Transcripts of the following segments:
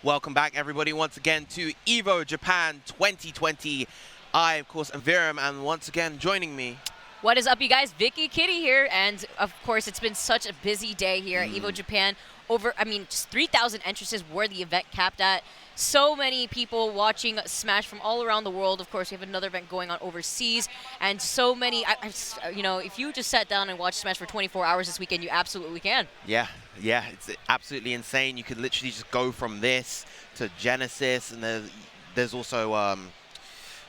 Welcome back, everybody, once again to Evo Japan 2020. I, of course, am Viram, and once again, joining me. What is up, you guys? Vicky Kitty here, and of course, it's been such a busy day here at Evo Japan. Just 3,000 entrances where the event capped at. So many people watching Smash from all around the world. Of course, we have another event going on overseas, and so many. If you just sat down and watched Smash for 24 hours this weekend, you absolutely can. Yeah, it's absolutely insane. You could literally just go from this to Genesis, and there's also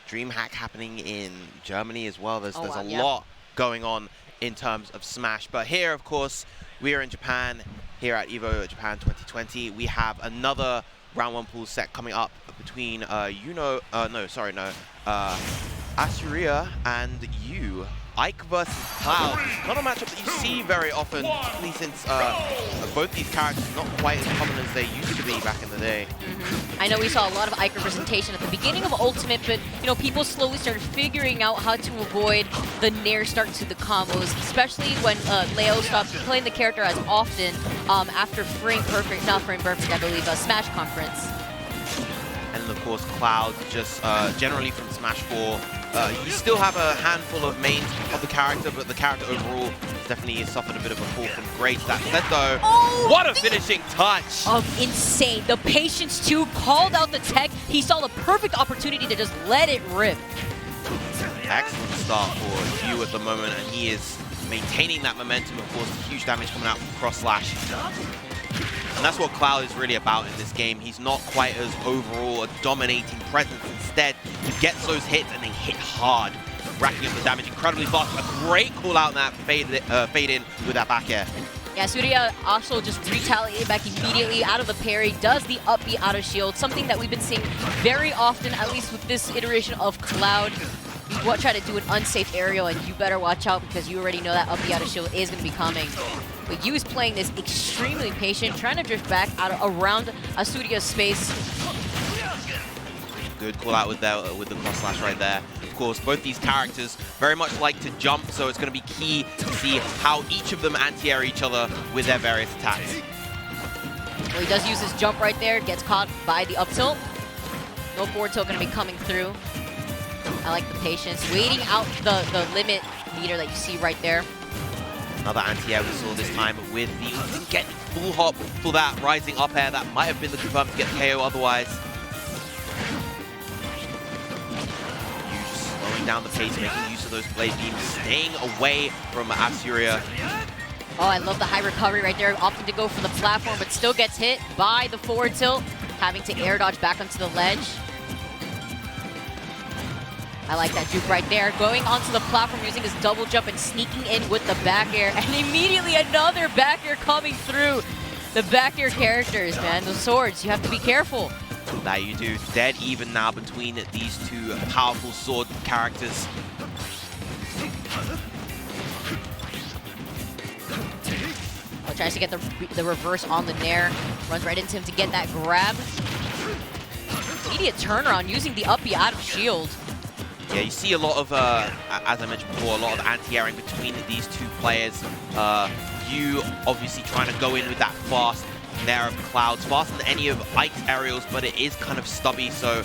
DreamHack happening in Germany as well. There's a lot going on in terms of Smash. But here, of course, we are in Japan, here at Evo Japan 2020. We have another round one pool set coming up between A-Syria and you. Ike versus Cloud. Not a matchup that you see very often, particularly since both these characters are not quite as common as they used to be back in the day. I know we saw a lot of Ike representation at the beginning of Ultimate, but people slowly started figuring out how to avoid the nair start to the combos, especially when Leo stopped playing the character as often after I believe, a Smash Conference. And of course, Cloud just generally from Smash 4. You still have a handful of mains of the character, but the character overall definitely suffered a bit of a fall from grace. That said, though, what a finishing touch! Insane. The patience, too, called out the tech. He saw the perfect opportunity to just let it rip. Excellent start for Hugh at the moment, and he is maintaining that momentum. Of course, huge damage coming out from Cross Slash. And that's what Cloud is really about in this game. He's not quite as overall a dominating presence. Instead, he gets those hits and they hit hard, racking up the damage incredibly fast. A great call out in that fade in with that back air. Yeah, Surya also just retaliated back immediately out of the parry, does the up B out of shield, something that we've been seeing very often, at least with this iteration of Cloud. You try to do an unsafe aerial, and you better watch out because you already know that up B out of shield is going to be coming. But Yu is playing this extremely patient, trying to drift back around A-Syria's space. Good call out with the cross slash right there. Of course, both these characters very much like to jump, so it's going to be key to see how each of them anti-air each other with their various attacks. Well, he does use his jump right there, gets caught by the up tilt. No forward tilt going to be coming through. I like the patience, waiting out the limit meter that you see right there. Another anti-air we saw this time with the didn't get full hop for that rising up air. That might have been the confirm to get the KO otherwise. You just slowing down the pace, making use of those blade beams, staying away from A-Syria. Oh, I love the high recovery right there. Opting to go for the platform, but still gets hit by the forward tilt, having to air dodge back onto the ledge. I like that juke right there. Going onto the platform, using his double jump and sneaking in with the back air. And immediately another back air coming through. The back air characters, man. The swords, you have to be careful. That you do. Dead even now between these two powerful sword characters. Oh, tries to get the reverse on the nair. Runs right into him to get that grab. Immediate turnaround using the up B out of shield. Yeah, you see a lot of, as I mentioned before, a lot of anti-airing between these two players. You obviously trying to go in with that fast nair of Clouds, faster than any of Ike's aerials, but it is kind of stubby, so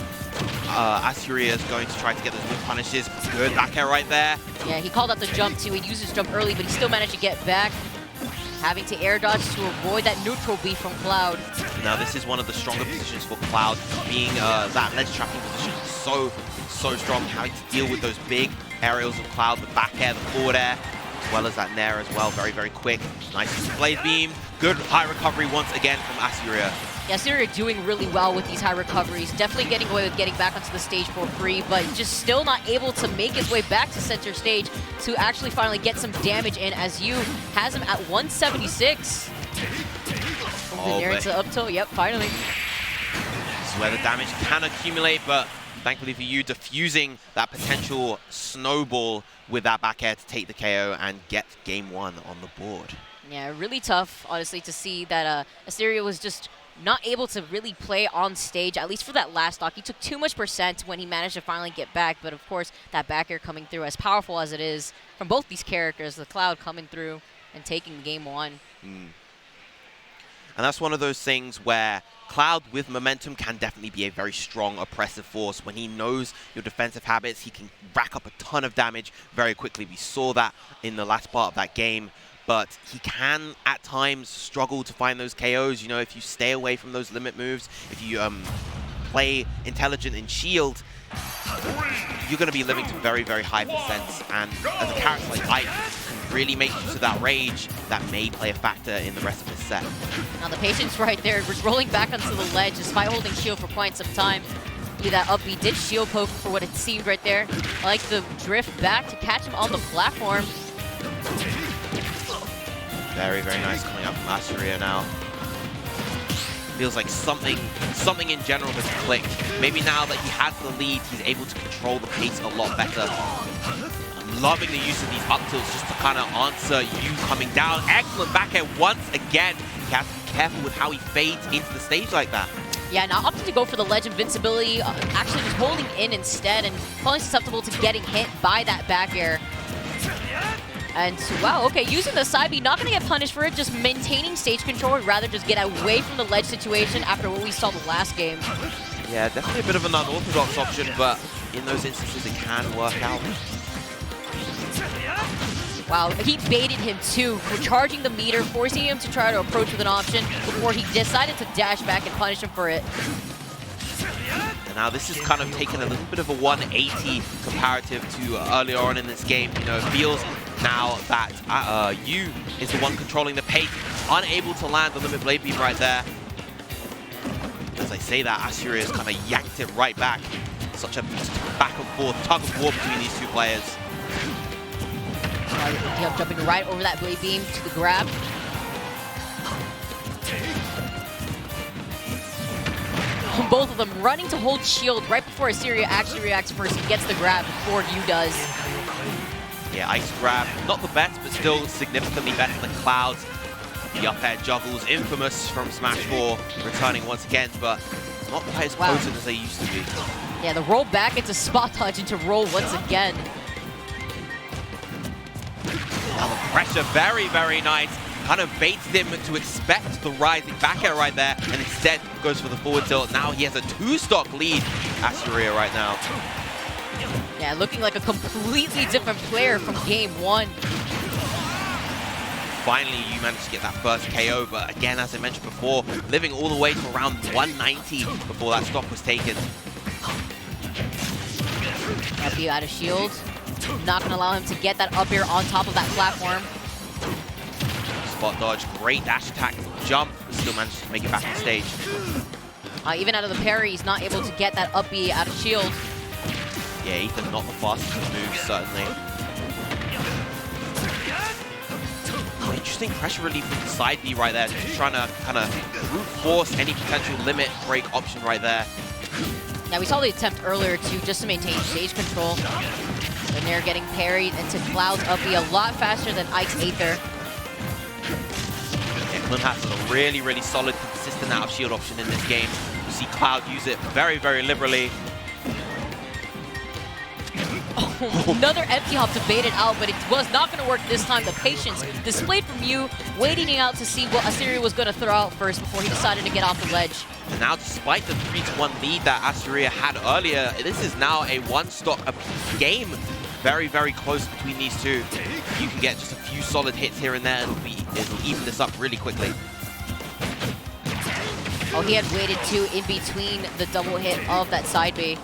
A-Syria is going to try to get those whip punishes. Good back air right there. Yeah, he called out the jump too. He used his jump early, but he still managed to get back. Having to air dodge to avoid that neutral B from Cloud. Now this is one of the stronger positions for Cloud, being that ledge trapping position so strong, having to deal with those big aerials of Cloud, the back air, the forward air, as well as that nair as well, very quick. Nice blade beam, good high recovery once again from A-Syria. Yeah, Syria doing really well with these high recoveries, definitely getting away with getting back onto the stage for free, but just still not able to make his way back to center stage to actually finally get some damage in, as Yu has him at 176. From the nair into up tilt, yep, finally. This is where the damage can accumulate, but thankfully for you, diffusing that potential snowball with that back air to take the KO and get game one on the board. Yeah, really tough, honestly, to see that A-Syria was just not able to really play on stage, at least for that last stock. He took too much percent when he managed to finally get back, but of course, that back air coming through, as powerful as it is from both these characters, the Cloud coming through and taking game one. And that's one of those things where Cloud with momentum can definitely be a very strong, oppressive force. When he knows your defensive habits, he can rack up a ton of damage very quickly. We saw that in the last part of that game. But he can, at times, struggle to find those KOs. You know, if you stay away from those limit moves, if you play intelligent in shield, you're going to be living to very, very high percents. And as a character like Ike can really make use of that rage that may play a factor in the rest of his set. Now the patience right there, rolling back onto the ledge despite holding shield for quite some time. That up, he did shield poke for what it seemed right there. I like the drift back to catch him on the platform. Very, very nice coming up from A-Syria now. Feels like something in general has clicked. Maybe now that he has the lead, he's able to control the pace a lot better. I'm loving the use of these up tilts just to kind of answer you coming down. Excellent back air once again. He has to be careful with how he fades into the stage like that. Yeah, now opting to go for the ledge invincibility, actually just holding in instead and falling susceptible to getting hit by that back air. And wow, okay, using the side B, not going to get punished for it, just maintaining stage control, or rather just get away from the ledge situation after what we saw the last game. Yeah, definitely a bit of an unorthodox option, but in those instances it can work out. Wow, he baited him too, for charging the meter, forcing him to try to approach with an option before he decided to dash back and punish him for it. And now this is kind of taken a little bit of a 180 comparative to earlier on in this game. You know, it feels now that Yu is the one controlling the pace, unable to land the limit blade beam right there. As I say that, A-Syria has kind of yanked it right back. Such a back and forth, tug of war between these two players. Jumping right over that blade beam to the grab. Both of them running to hold shield right before A-Syria actually reacts first and gets the grab before Yu does. Yeah, ice grab, not the best, but still significantly better than Cloud's. The up air juggles, infamous from Smash 4, returning once again, but not quite as potent as they used to be. Yeah, the roll back into spot touch into roll once again. Now the pressure, very, very nice. Kind of baits him to expect the rising back air right there, and instead goes for the forward tilt. Now he has a 2-stock lead, A-Syria right now. Yeah, looking like a completely different player from game one. Finally, you managed to get that first KO, but again, as I mentioned before, living all the way to around 190 before that stock was taken. Up you out of shield. Not going to allow him to get that up air on top of that platform. Spot dodge, great dash attack, jump, but still managed to make it back on stage. Even out of the parry, he's not able to get that up B out of shield. Yeah, Ethan, not the fastest moves, certainly. Interesting pressure relief with the side B right there, just trying to kind of brute force any potential limit break option right there. Yeah, we saw the attempt earlier too, just to maintain stage control. And they're getting parried into Cloud's up B a lot faster than Ike's Aether. Yeah, Klim has a really, really solid, consistent out of shield option in this game. You see Cloud use it very, very liberally. Oh, another empty hop to bait it out, but it was not going to work this time. The patience displayed from Yu, waiting out to see what A-Syria was going to throw out first before he decided to get off the ledge. And now, despite the 3-1 lead that A-Syria had earlier, this is now a one-stock apiece game. Very, very close between these two. You can get just a few solid hits here and there, and it'll even this up really quickly. Oh, he had waited too in between the double hit of that side B.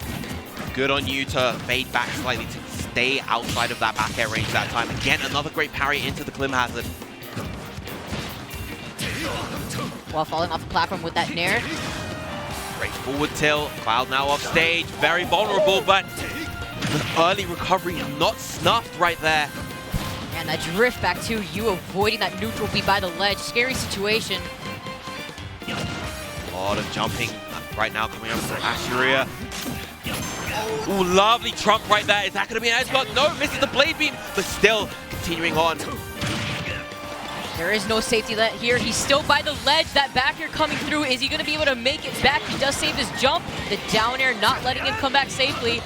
Good on you to fade back slightly to stay outside of that back air range that time. Again, another great parry into the Klim hazard. While falling off the platform with that nair. Great forward tilt. Cloud now off stage. Very vulnerable, but the early recovery not snuffed right there. And that drift back to Yu avoiding that neutral B by the ledge. Scary situation. A lot of jumping right now coming up from A-Syria. Ooh, lovely trump right there. Is that going to be an edge block? No, misses the blade beam, but still continuing on. There is no safety net here. He's still by the ledge. That back air coming through. Is he going to be able to make it back? He does save his jump. The down air not letting him come back safely.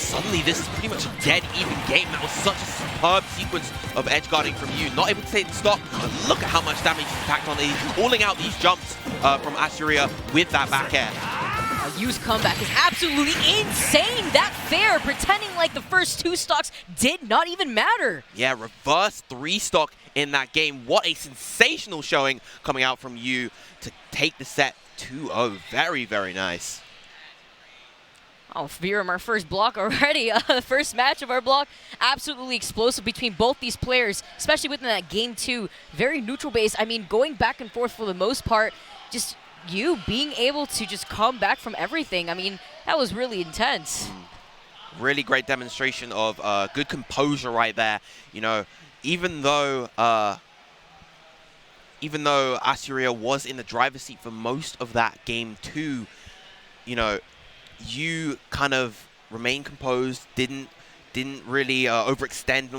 suddenly this is pretty much a dead even game. That was such a superb sequence of edge guarding from you. Not able to take the stock, but look at how much damage he's packed on. He's calling out these jumps from A-Syria with that back air. Yu's comeback is absolutely insane. That fair, pretending like the first 2 stocks did not even matter. Yeah, reverse 3 stock in that game. What a sensational showing coming out from Yu to take the set 2-0. Very, very nice. Oh, Viram, our first block already. The first match of our block, absolutely explosive between both these players, especially within that game 2. Very neutral base. I mean, going back and forth for the most part, just Yu being able to just come back from everything. I mean, that was really intense. Really great demonstration of good composure right there. You know, even though A-Syria was in the driver's seat for most of that game 2, you know, Yu kind of remained composed, didn't really overextend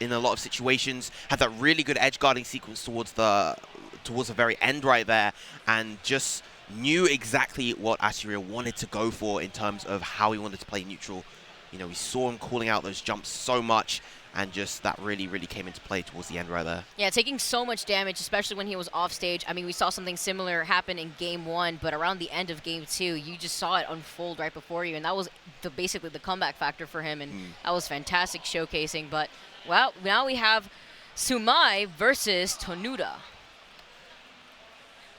in a lot of situations. Had that really good edge guarding sequence towards the very end right there, and just knew exactly what A-Syria wanted to go for in terms of how he wanted to play neutral. You know, we saw him calling out those jumps so much, and just that really, really came into play towards the end right there. Yeah, taking so much damage, especially when he was off stage. I mean, we saw something similar happen in game 1, but around the end of game 2, you just saw it unfold right before you, and that was basically the comeback factor for him, and that was fantastic showcasing. But, well, now we have Shumai versus Tamura.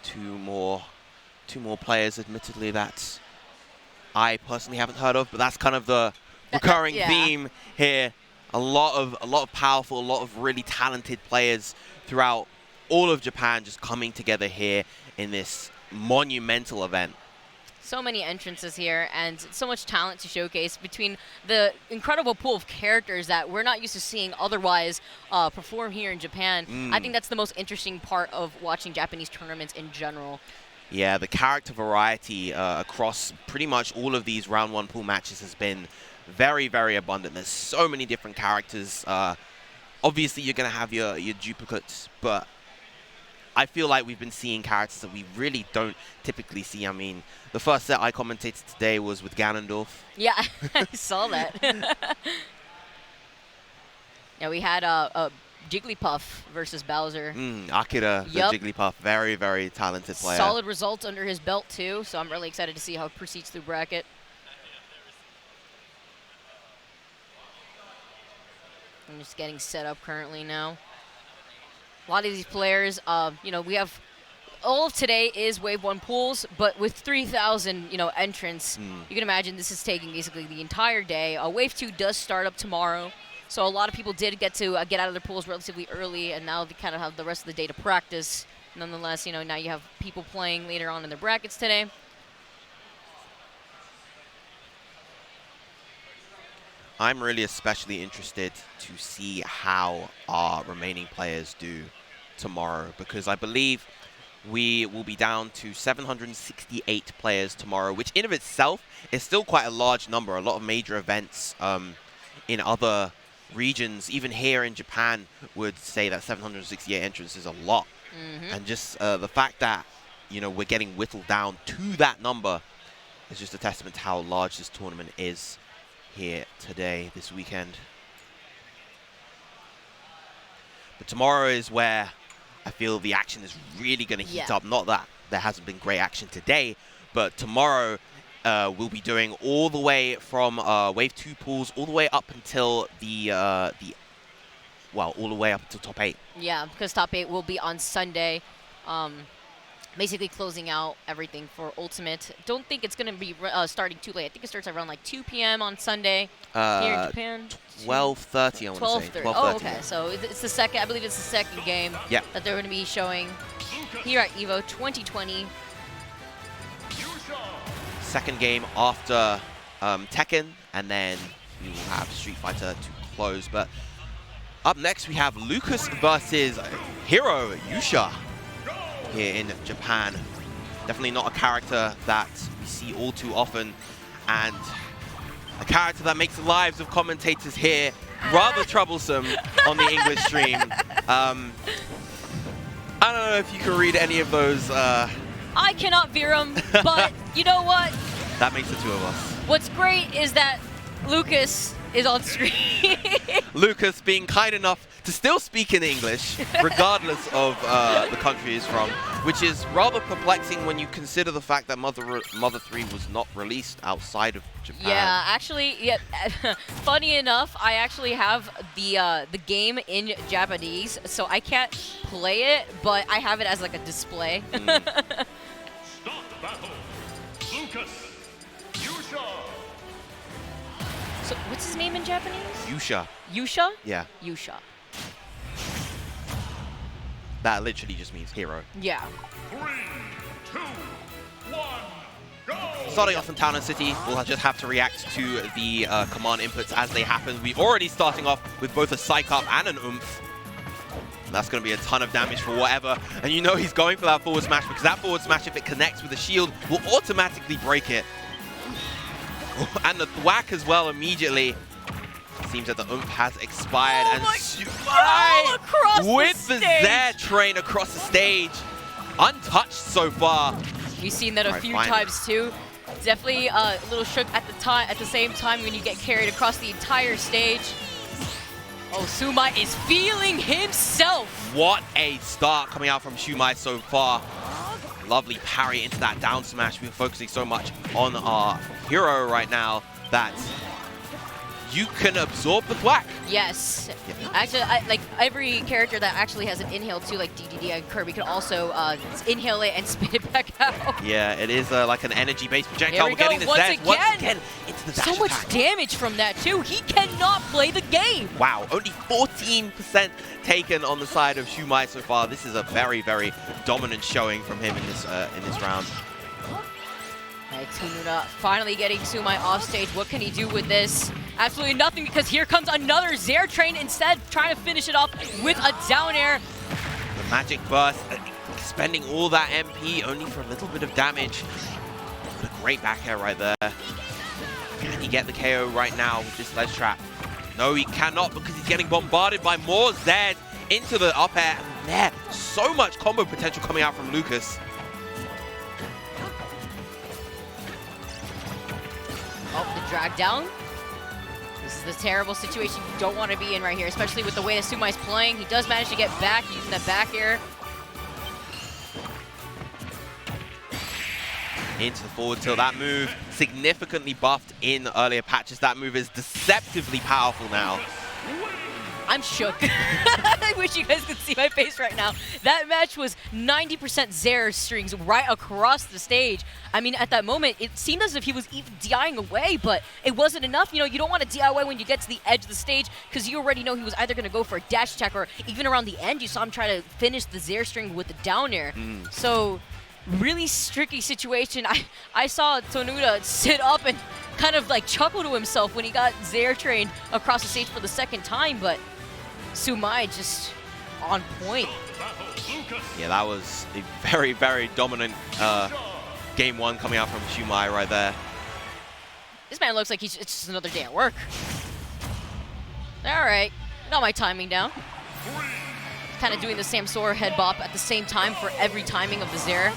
Two more players, admittedly, that I personally haven't heard of, but that's kind of the recurring theme here. A lot of powerful, a lot of really talented players throughout all of Japan just coming together here in this monumental event. So many entrances here and so much talent to showcase between the incredible pool of characters that we're not used to seeing otherwise perform here in Japan. I think that's the most interesting part of watching Japanese tournaments in general. Yeah, the character variety across pretty much all of these round 1 pool matches has been very, very abundant. There's so many different characters. Obviously, you're going to have your duplicates, but I feel like we've been seeing characters that we really don't typically see. I mean, the first set I commentated today was with Ganondorf. Yeah, I saw that. Yeah, we had Jigglypuff versus Bowser. Akira, the Jigglypuff, very, very talented player. Solid result under his belt, too, so I'm really excited to see how it proceeds through bracket. I'm just getting set up currently now. A lot of these players, you know, we have all of today is Wave 1 pools, but with 3,000, you know, entrants, you can imagine this is taking basically the entire day. Wave 2 does start up tomorrow, so a lot of people did get to get out of their pools relatively early, and now they kind of have the rest of the day to practice. Nonetheless, you know, now you have people playing later on in their brackets today. I'm really especially interested to see how our remaining players do tomorrow, because I believe we will be down to 768 players tomorrow, which in of itself is still quite a large number. A lot of major events in other regions, even here in Japan, would say that 768 entrants is a lot. And just the fact that, you know, we're getting whittled down to that number is just a testament to how large this tournament is here today, this weekend. But tomorrow is where I feel the action is really going to heat up. Not that there hasn't been great action today, but tomorrow we'll be doing all the way from Wave 2 pools all the way up until all the way up until top 8. Yeah, because top 8 will be on Sunday. Basically closing out everything for Ultimate. Don't think it's going to be starting too late. I think it starts around like 2 p.m. on Sunday here in Japan. 12:30, I want to say. 12:30. Oh, okay. So it's the second, I believe it's the second game that they're going to be showing here at Evo 2020. Second game after Tekken, and then we will have Street Fighter to close. But up next, we have Lucas versus Hiro Yusha here in Japan. Definitely not a character that we see all too often, and a character that makes the lives of commentators here rather troublesome on the English stream. I don't know if you can read any of those. I cannot veer them, but you know what? That makes the two of us. What's great is that Lucas is on screen. Lucas being kind enough to still speak in English, regardless of the country he's from, which is rather perplexing when you consider the fact that Mother 3 was not released outside of Japan. Yeah, actually, yeah. Funny enough, I actually have the game in Japanese, so I can't play it, but I have it as like a display. Start battle. Lucas, Yusha. So what's his name in Japanese? Yusha. Yusha? Yeah. Yusha. That literally just means hero. Yeah. 3, 2, 1, go! Starting off in Town and City, we'll just have to react to the command inputs as they happen. We're already starting off with both a Psych Up and an Oomph. And that's going to be a ton of damage for whatever. And you know he's going for that forward smash, because that forward smash, if it connects with the shield, will automatically break it. And the thwack as well immediately. Seems that the Oomph has expired. Oh and my God, with the Z train across the stage. Untouched so far. We've seen that a few times too. Definitely a little shook at the same time when you get carried across the entire stage. Oh, Shumai is feeling himself. What a start coming out from Shumai so far. Lovely parry into that down smash. We're focusing so much on our hero right now that you can absorb the thwack. Yes. Yeah. Actually, like every character that actually has an inhale too, like DDD and Kirby, can also inhale it and spit it back out. Yeah, it is like an energy-based projectile. Here we go, getting the once Z again into the dash So much attack. damage from that too. He cannot play the game. Wow, only 14% taken on the side of Shumai so far. This is a very, very dominant showing from him in this round. Right, Tamura finally getting Shumai off stage. What can he do with this? Absolutely nothing, because here comes another Zair train instead, trying to finish it off with a down air. The magic burst, spending all that MP only for a little bit of damage. But a great back air right there. Can he get the KO right now with this ledge trap? No, he cannot, because he's getting bombarded by more Zed into the up air. And there, so much combo potential coming out from Lucas. Oh, the drag down. This is the terrible situation you don't want to be in right here, especially with the way that Shumai's playing. He does manage to get back using that back air. Into the forward tilt. That move significantly buffed in earlier patches. That move is deceptively powerful now. I'm shook. I wish you guys could see my face right now. That match was 90% Zair strings right across the stage. I mean, at that moment, it seemed as if he was even DIing away, but it wasn't enough. You know, you don't want to DI away when you get to the edge of the stage, because you already know he was either going to go for a dash attack, or even around the end, you saw him try to finish the Zair string with the down air. So, really tricky situation. I saw Tamura sit up and kind of like chuckle to himself when he got Zair trained across the stage for the second time, but Shumai just on point. Yeah, that was a very, very dominant game one coming out from Shumai right there. This man looks like it's just another day at work. All right, got my timing down. Kind of doing the Samsora head bop at the same time for every timing of the Zair.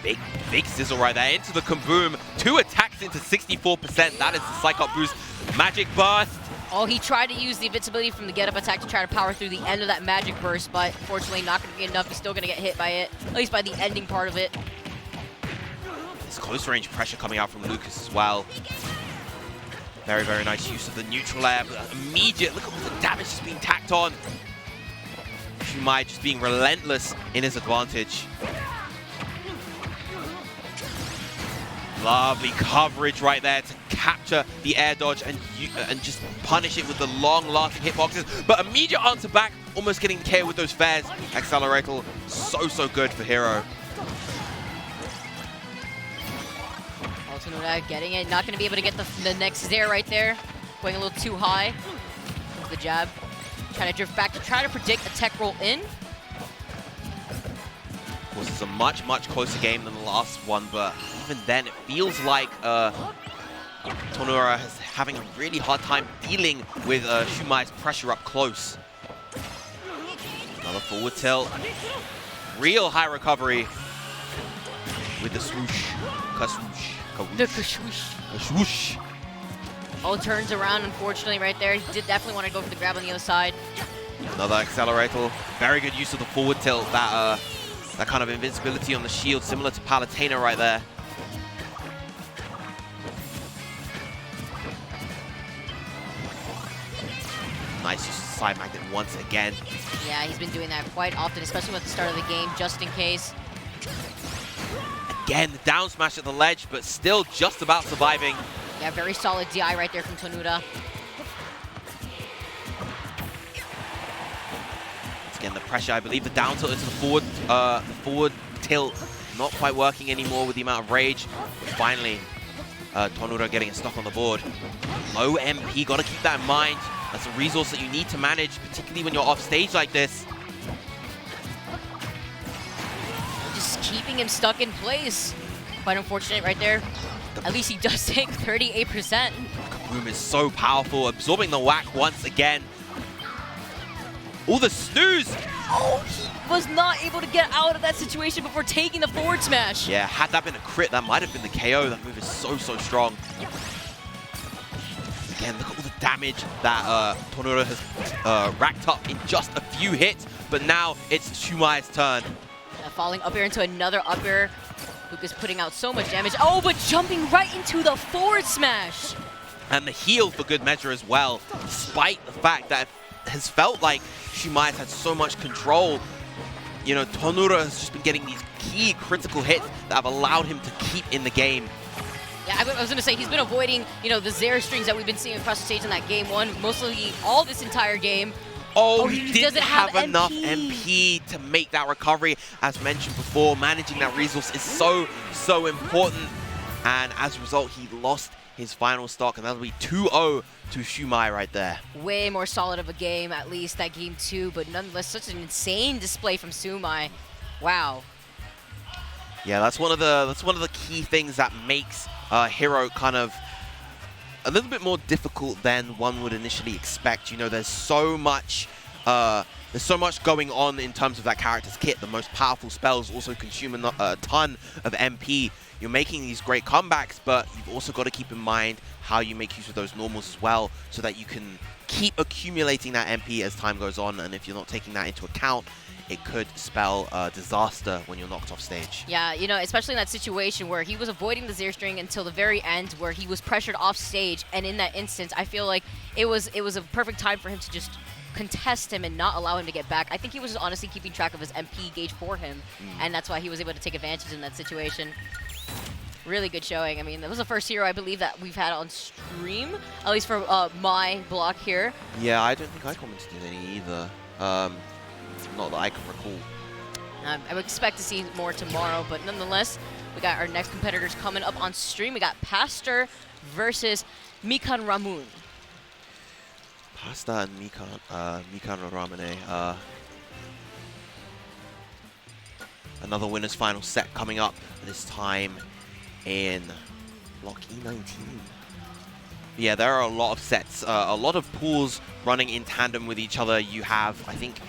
Right, big sizzle right there into the Kaboom. 2 attacks into 64%. That is the Psych Up boost. Magic burst. Oh, he tried to use the invincibility from the get-up attack to try to power through the end of that magic burst, but fortunately not going to be enough. He's still going to get hit by it, at least by the ending part of it. There's close range pressure coming out from Lucas as well. Very, very nice use of the neutral air, but immediate, look at all the damage that's being tacked on. Shumai just being relentless in his advantage. Lovely coverage right there to capture the air dodge and just punish it with the long-lasting hitboxes. But immediate answer back, almost getting KO with those fares. Accelerator, so good for Hero. Tamura getting it, not going to be able to get the next Zair right there. Going a little too high with the jab. Trying to drift back to try to predict a tech roll in. Of course, it's a much closer game than the last one, but even then, it feels like Tamura is having a really hard time dealing with Shumai's pressure up close. Another forward tilt. Real high recovery. with the swoosh. Kaswoosh. The kashwoosh. Kaswoosh. Oh, turns around, unfortunately, right there. He did definitely want to go for the grab on the other side. Another accelerator. Very good use of the forward tilt. That kind of invincibility on the shield, similar to Palutena right there. Nice use of the side magnet once again. Yeah, he's been doing that quite often, especially at the start of the game, just in case. Again, the down smash at the ledge, but still just about surviving. Yeah, very solid DI right there from Tamura. Once again, the pressure, I believe the down tilt into the forward tilt, not quite working anymore with the amount of rage. But finally, Tamura getting a stock on the board. Low MP, got to keep that in mind. That's a resource that you need to manage, particularly when you're off stage like this. Just keeping him stuck in place. Quite unfortunate right there. At least he does take 38%. Kaboom is so powerful, absorbing the whack once again. Oh, the snooze! Oh, he was not able to get out of that situation before taking the forward smash. Yeah, had that been a crit, that might have been the KO. That move is so, so strong. Again, look at all the damage that Tamura has racked up in just a few hits, but now it's Shumai's turn. Falling up air into another up air. Luke is putting out so much damage. Oh, but jumping right into the forward smash. And the heal for good measure as well, despite the fact that it has felt like Shumai has had so much control. You know, Tamura has just been getting these key critical hits that have allowed him to keep in the game. Yeah, I was going to say, he's been avoiding, you know, the Zare strings that we've been seeing across the stage in that game one, mostly all this entire game. Oh, he didn't have enough MP to make that recovery. As mentioned before, managing that resource is so, so important. And as a result, he lost his final stock, and that'll be 2-0 to Shumai right there. Way more solid of a game, at least, that game two, but nonetheless, such an insane display from Shumai. Wow. Yeah, that's one of the key things that makes Hero kind of a little bit more difficult than one would initially expect. You know, there's so much going on in terms of that character's kit. The most powerful spells also consume a ton of MP. You're making these great comebacks, but you've also got to keep in mind how you make use of those normals as well, so that you can keep accumulating that MP as time goes on. And if you're not taking that into account, it could spell disaster when you're knocked off stage. Yeah, you know, especially in that situation where he was avoiding the Zare string until the very end, where he was pressured off stage, and in that instance, I feel like it was a perfect time for him to just contest him and not allow him to get back. I think he was just honestly keeping track of his MP gauge for him, and that's why he was able to take advantage in that situation. Really good showing. I mean, that was the first hero I believe that we've had on stream, at least for my block here. Yeah, I don't think I commented any either. Not that I can recall. I would expect to see more tomorrow, but nonetheless, we got our next competitors coming up on stream. We got Pastor versus Mikan Ramun. Pasta and Mikan Ramune. Another winners final set coming up, this time in block E19. Yeah, there are a lot of sets, a lot of pools running in tandem with each other. You have, I think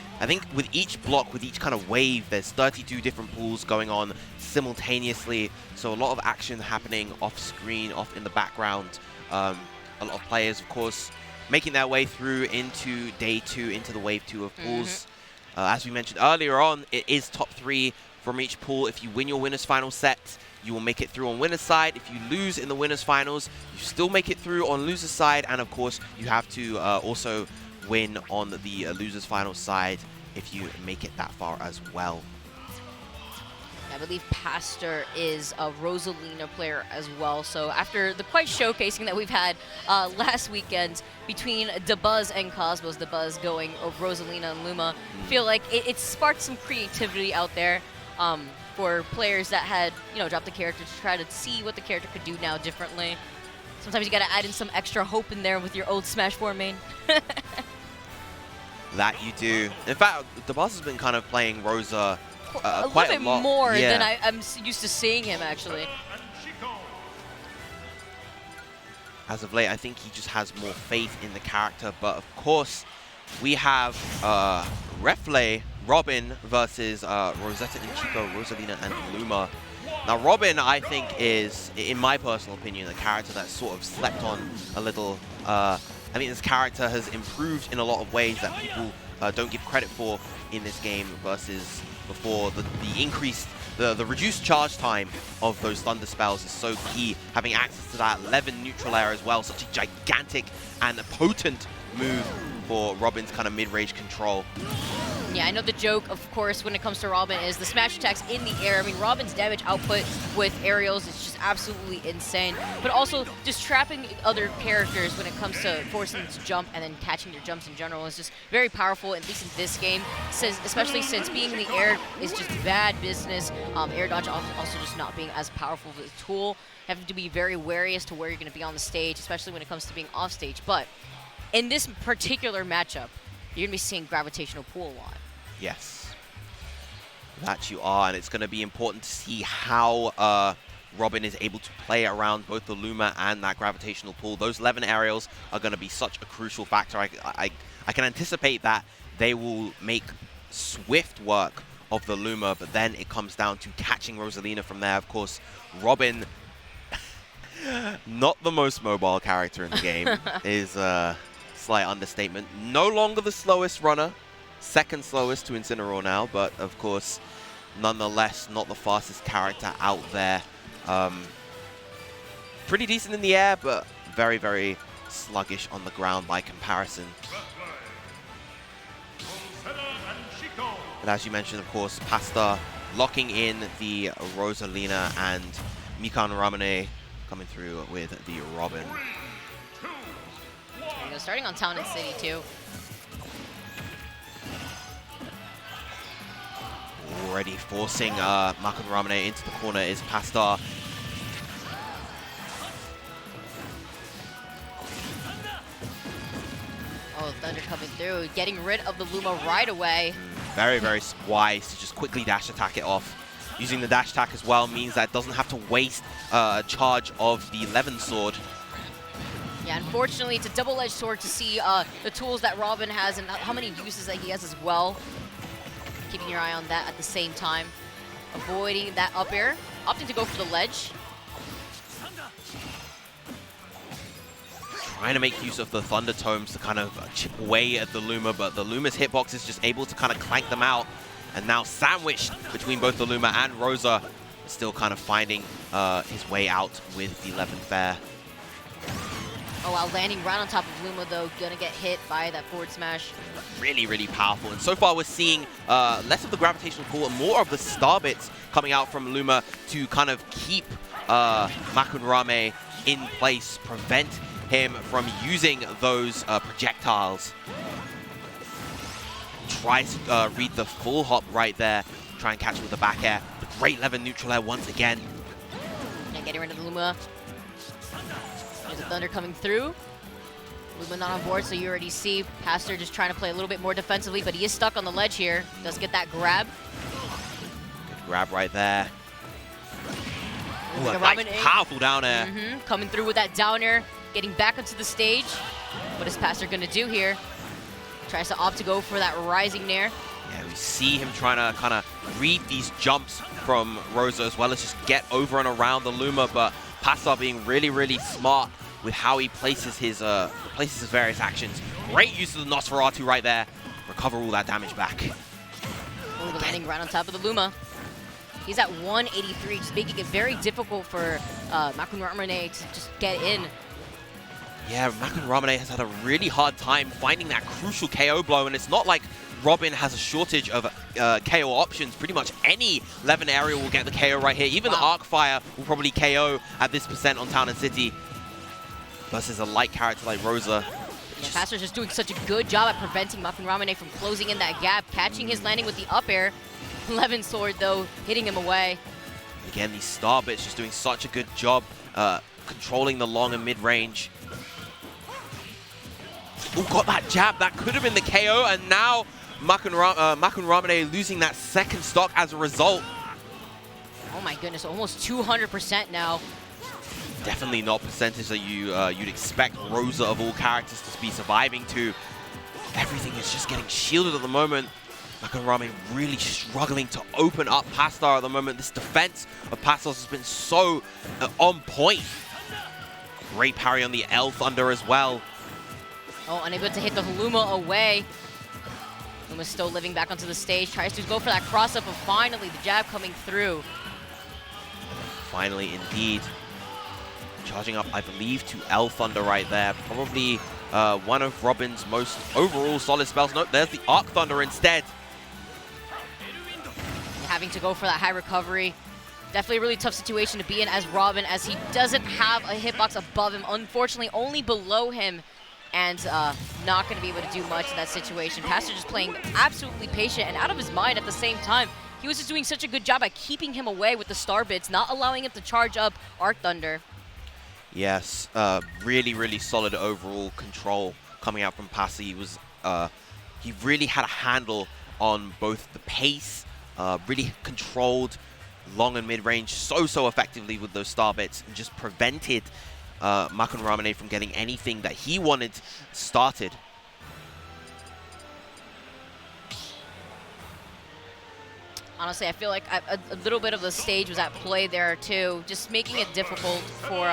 with each block, with each kind of wave, there's 32 different pools going on simultaneously. So a lot of action happening off screen, off in the background. A lot of players, of course, making their way through into day 2, into the wave 2 of pools. As we mentioned earlier on, it is top 3 from each pool. If you win your winners final set, you will make it through on winner's side. If you lose in the winners finals, you still make it through on loser's side. And of course, you have to also win on the loser's final side if you make it that far as well. I believe Pastor is a Rosalina player as well. So after the quite showcasing that we've had last weekend between DeBuzz and Cosmos, DeBuzz going over Rosalina and Luma, I feel like it sparked some creativity out there for players that had, you know, dropped the character to try to see what the character could do now differently. Sometimes you got to add in some extra hope in there with your old Smash 4 main. That you do. In fact, DeBuzz has been kind of playing Rosa a quite little bit a lot more than I'm used to seeing him, actually. As of late, I think he just has more faith in the character. But of course, we have Reflay Robin versus Rosetta and Chico, Rosalina and Luma. Now Robin, I think, is, in my personal opinion, a character that's sort of slept on a little. I think this character has improved in a lot of ways that people don't give credit for in this game versus before. The increased, the reduced charge time of those Thunder Spells is so key. Having access to that 11 neutral air as well, such a gigantic and potent move for Robin's kind of mid-range control. Yeah, I know the joke, of course, when it comes to Robin is the smash attacks in the air. I mean, Robin's damage output with aerials is just absolutely insane. But also, just trapping other characters when it comes to forcing them to jump and then catching their jumps in general is just very powerful, at least in this game. Especially since being in the air is just bad business. Air dodge also just not being as powerful of a tool. Having to be very wary as to where you're going to be on the stage, especially when it comes to being off stage. But in this particular matchup, you're going to be seeing Gravitational Pull a lot. Yes, that you are, and it's going to be important to see how Robin is able to play around both the Luma and that Gravitational Pull. Those 11 aerials are going to be such a crucial factor. I can anticipate that they will make swift work of the Luma, but then it comes down to catching Rosalina from there. Of course, Robin, not the most mobile character in the game, is a slight understatement. No longer the slowest runner. Second slowest to Incineroar now, but of course, nonetheless, not the fastest character out there. Pretty decent in the air, but very, very sluggish on the ground by comparison. But as you mentioned, of course, Pasta locking in the Rosalina and Mikan Ramune coming through with the Robin. There you go, starting on Town and City too. Already forcing Mikan Ramune into the corner is Pasta. Oh, Thunder coming through, getting rid of the Luma right away. Very, very wise to just quickly dash attack it off. Using the dash attack as well means that it doesn't have to waste a charge of the 11 sword. Yeah, unfortunately, it's a double-edged sword to see the tools that Robin has and how many uses that he has as well. Keeping your eye on that at the same time. Avoiding that up air, opting to go for the ledge. Trying to make use of the Thunder Tomes to kind of chip away at the Luma, but the Luma's hitbox is just able to kind of clank them out. And now sandwiched between both the Luma and Rosa, still kind of finding his way out with the 11th fair. Oh wow, landing right on top of Luma though, gonna get hit by that forward smash. Really, really powerful. And so far we're seeing less of the gravitational pull and more of the star bits coming out from Luma to kind of keep Mikan Ramune in place, prevent him from using those projectiles. Tries to read the full hop right there, try and catch with the back air. The great 11 neutral air once again. Yeah, getting rid of the Luma. There's a Thunder coming through. Luma not on board, so you already see Pastor just trying to play a little bit more defensively, but he is stuck on the ledge here. Does get that grab. Good grab right there. Ooh, a nice powerful down air. Coming through with that down air, getting back onto the stage. What is Pastor gonna do here? Tries to opt to go for that rising nair. Yeah, we see him trying to kind of read these jumps from Rosa as well as just get over and around the Luma, but Pasta being really, really smart with how he places his various actions. Great use of the Nosferatu right there. Recover all that damage back. Oh, the landing right on top of the Luma. He's at 183, just making it very difficult for Mikan Ramune to just get in. Yeah, Mikan Ramune has had a really hard time finding that crucial KO blow, and it's not like Robin has a shortage of KO options. Pretty much any 11 area will get the KO right here. Even the Arc Fire will probably KO at this % on Town and City. Versus a light character like Rosa. Yeah, Pastor's just doing such a good job at preventing Mikan Ramune from closing in that gap, catching his landing with the up air. 11 sword though, hitting him away. Again, these star bits just doing such a good job controlling the long and mid range. Oh, got that jab. That could have been the KO, and now Mikan Ramune losing that second stock as a result. Oh my goodness, almost 200% now. Definitely not percentage that you'd expect Rosa of all characters to be surviving to. Everything is just getting shielded at the moment. Makkuro really struggling to open up Pastar at the moment. This defense of Pastar has been so on point. Great parry on the L Thunder as well. Oh, unable to hit the Luma away. Luma's still living back onto the stage. Tries to go for that cross-up, but finally the jab coming through. Finally, indeed. Charging up, I believe, to L Thunder right there. Probably one of Robin's most overall solid spells. Nope, there's the Arc Thunder instead. Having to go for that high recovery. Definitely a really tough situation to be in as Robin, as he doesn't have a hitbox above him. Unfortunately, only below him, and not going to be able to do much in that situation. Pastor just playing absolutely patient and out of his mind at the same time. He was just doing such a good job at keeping him away with the star bits, not allowing him to charge up Arc Thunder. Yes, really, really solid overall control coming out from Pastor. He really had a handle on both the pace, really controlled long and mid-range so effectively with those star bits, and just prevented Makkuro from getting anything that he wanted started. Honestly, I feel like a little bit of the stage was at play there too, just making it difficult for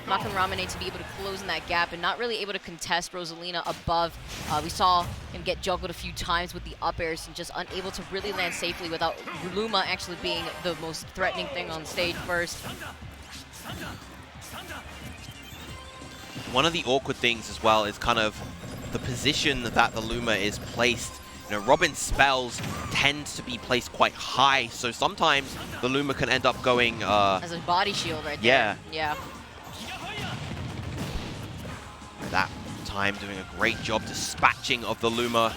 Makkuro to be able to close in that gap and not really able to contest Rosalina above. We saw him get juggled a few times with the up airs and just unable to really land safely without Luma actually being the most threatening thing on stage first. One of the awkward things as well is kind of the position that the Luma is placed. You know, Robin's spells tends to be placed quite high, so sometimes the Luma can end up going... as a body shield right there. Yeah. At that time, doing a great job dispatching of the Luma.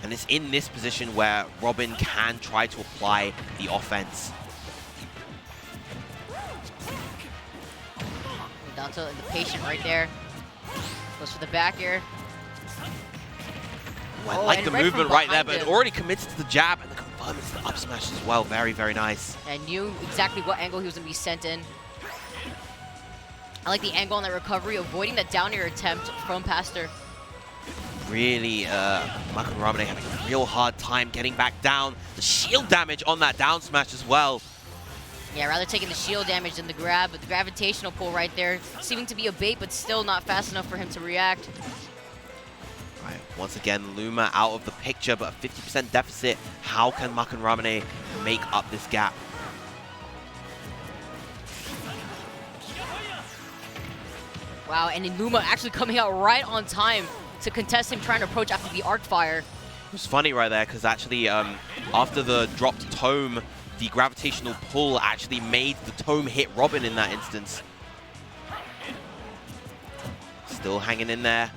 And it's in this position where Robin can try to apply the offense. Down to the patient right there. Goes for the back air. I like the movement right there, but it already commits to the jab and the confirms the up smash as well. Very, very nice. I knew exactly what angle he was going to be sent in. I like the angle on that recovery, avoiding that down air attempt from Pastor. Really, Makkuro having a real hard time getting back down. The shield damage on that down smash as well. Yeah, rather taking the shield damage than the grab, but the gravitational pull right there, seeming to be a bait, but still not fast enough for him to react. Right, once again, Luma out of the picture, but a 50% deficit. How can Makkuro make up this gap? Wow, and then Luma actually coming out right on time to contest him trying to approach after the arc fire. It was funny right there, because actually after the dropped tome, the gravitational pull actually made the tome hit Robin in that instance. Still hanging in there.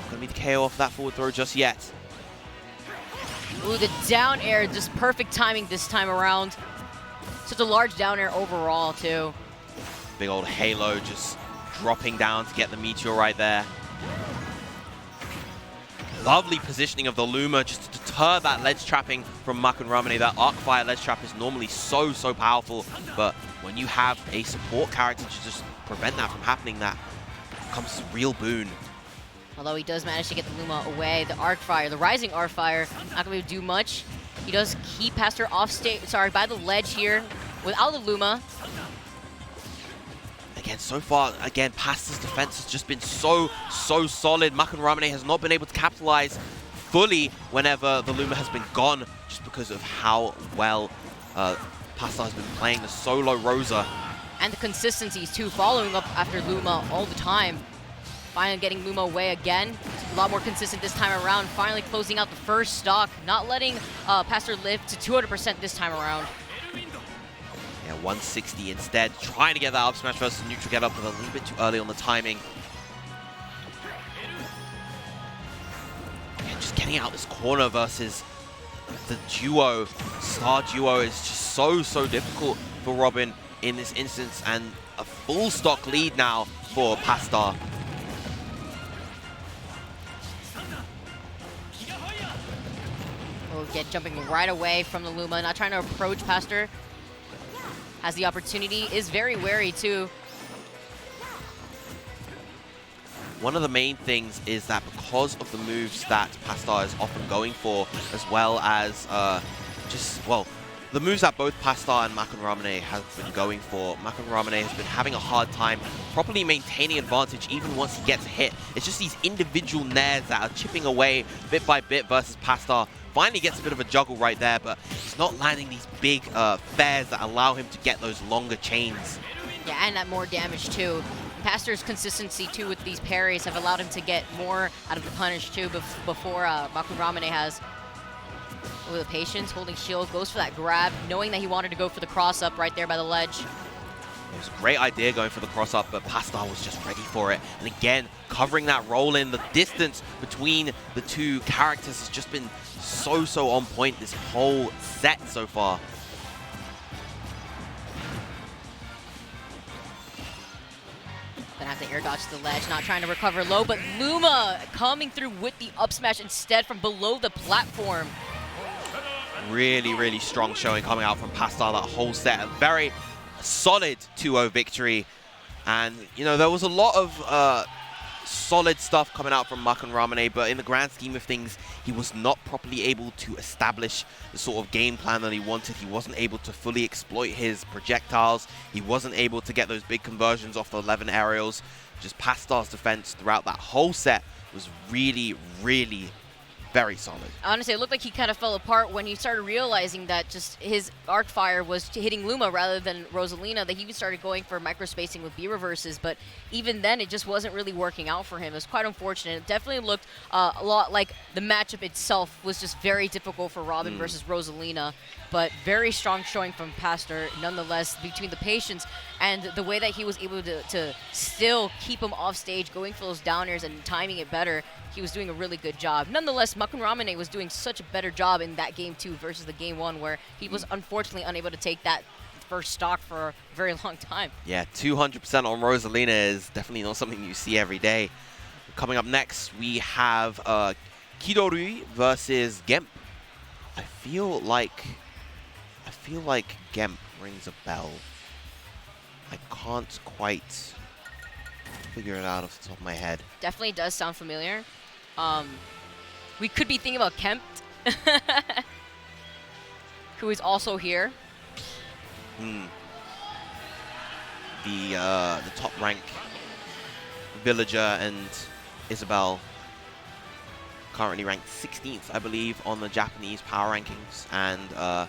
Not gonna be the KO off that forward throw just yet. Ooh, the down air, just perfect timing this time around. Such a large down air overall, too. Big old halo just dropping down to get the meteor right there. Lovely positioning of the Luma just to deter that ledge trapping from Makkuro. That arc fire ledge trap is normally so powerful, but when you have a support character to just prevent that from happening, that comes a real boon. Although he does manage to get the Luma away, the arc fire, the rising arc fire, not going to do much. He does keep Pastor off stage, by the ledge here without the Luma. Again, so far, Pastor's defense has just been so solid. Makkuro has not been able to capitalize fully whenever the Luma has been gone, just because of how well Pastor has been playing the solo Rosa. And the consistencies too, following up after Luma all the time. Finally getting Luma away again. A lot more consistent this time around. Finally closing out the first stock, not letting Pastor live to 200% this time around. Yeah, 160 instead. Trying to get that up smash versus neutral get up, but a little bit too early on the timing. Yeah, just getting out this corner versus the duo, star duo, is just so difficult for Robin in this instance, and a full stock lead now for Pastar. Oh, yeah, jumping right away from the Luma, not trying to approach Pastor. Has the opportunity, is very wary too. one of the main things is that because of the moves that Pasta is often going for, as well as the moves that both Pasta and Makkuro have been going for, Makkuro has been having a hard time properly maintaining advantage even once he gets hit. It's just these individual nairs that are chipping away bit by bit versus Pasta. Finally gets a bit of a juggle right there, but he's not landing these big fares that allow him to get those longer chains. Yeah, and that more damage too. Pastor's consistency too with these parries have allowed him to get more out of the punish too before Makkuro has. With the patience, holding shield, goes for that grab, knowing that he wanted to go for the cross-up right there by the ledge. It was a great idea going for the cross-up, but Pasta was just ready for it. And again, covering that roll-in, the distance between the two characters has just been so on point this whole set so far. Gonna have to air dodge the ledge, not trying to recover low, but Luma coming through with the up smash instead from below the platform. Really strong showing coming out from Pasta that whole set. A very solid 2-0 victory. And, you know, there was a lot of solid stuff coming out from Makkuro, but in the grand scheme of things, he was not properly able to establish the sort of game plan that he wanted. He wasn't able to fully exploit his projectiles. He wasn't able to get those big conversions off the 11 aerials. Just Pasta's defense throughout that whole set was really very solid. Honestly, it looked like he kind of fell apart when he started realizing that just his arc fire was hitting Luma rather than Rosalina, that he started going for micro-spacing with B-reverses, but even then it just wasn't really working out for him. It was quite unfortunate. It definitely looked a lot like the matchup itself was just very difficult for Robin versus Rosalina, but very strong showing from Pastor nonetheless between the patience and the way that he was able to still keep him off stage, going for those down airs and timing it better. He was doing a really good job. Nonetheless, Makkuro was doing such a better job in that game 2 versus the game 1, where he was unfortunately unable to take that first stock for a very long time. Yeah, 200% on Rosalina is definitely not something you see every day. Coming up next, we have Kidorui versus Gimp. I feel like Gimp rings a bell. I can't quite figure it out off the top of my head. Definitely does sound familiar. We could be thinking about Kempt, who is also here. The top rank Villager and Isabel currently ranked 16th, I believe, on the Japanese power rankings, and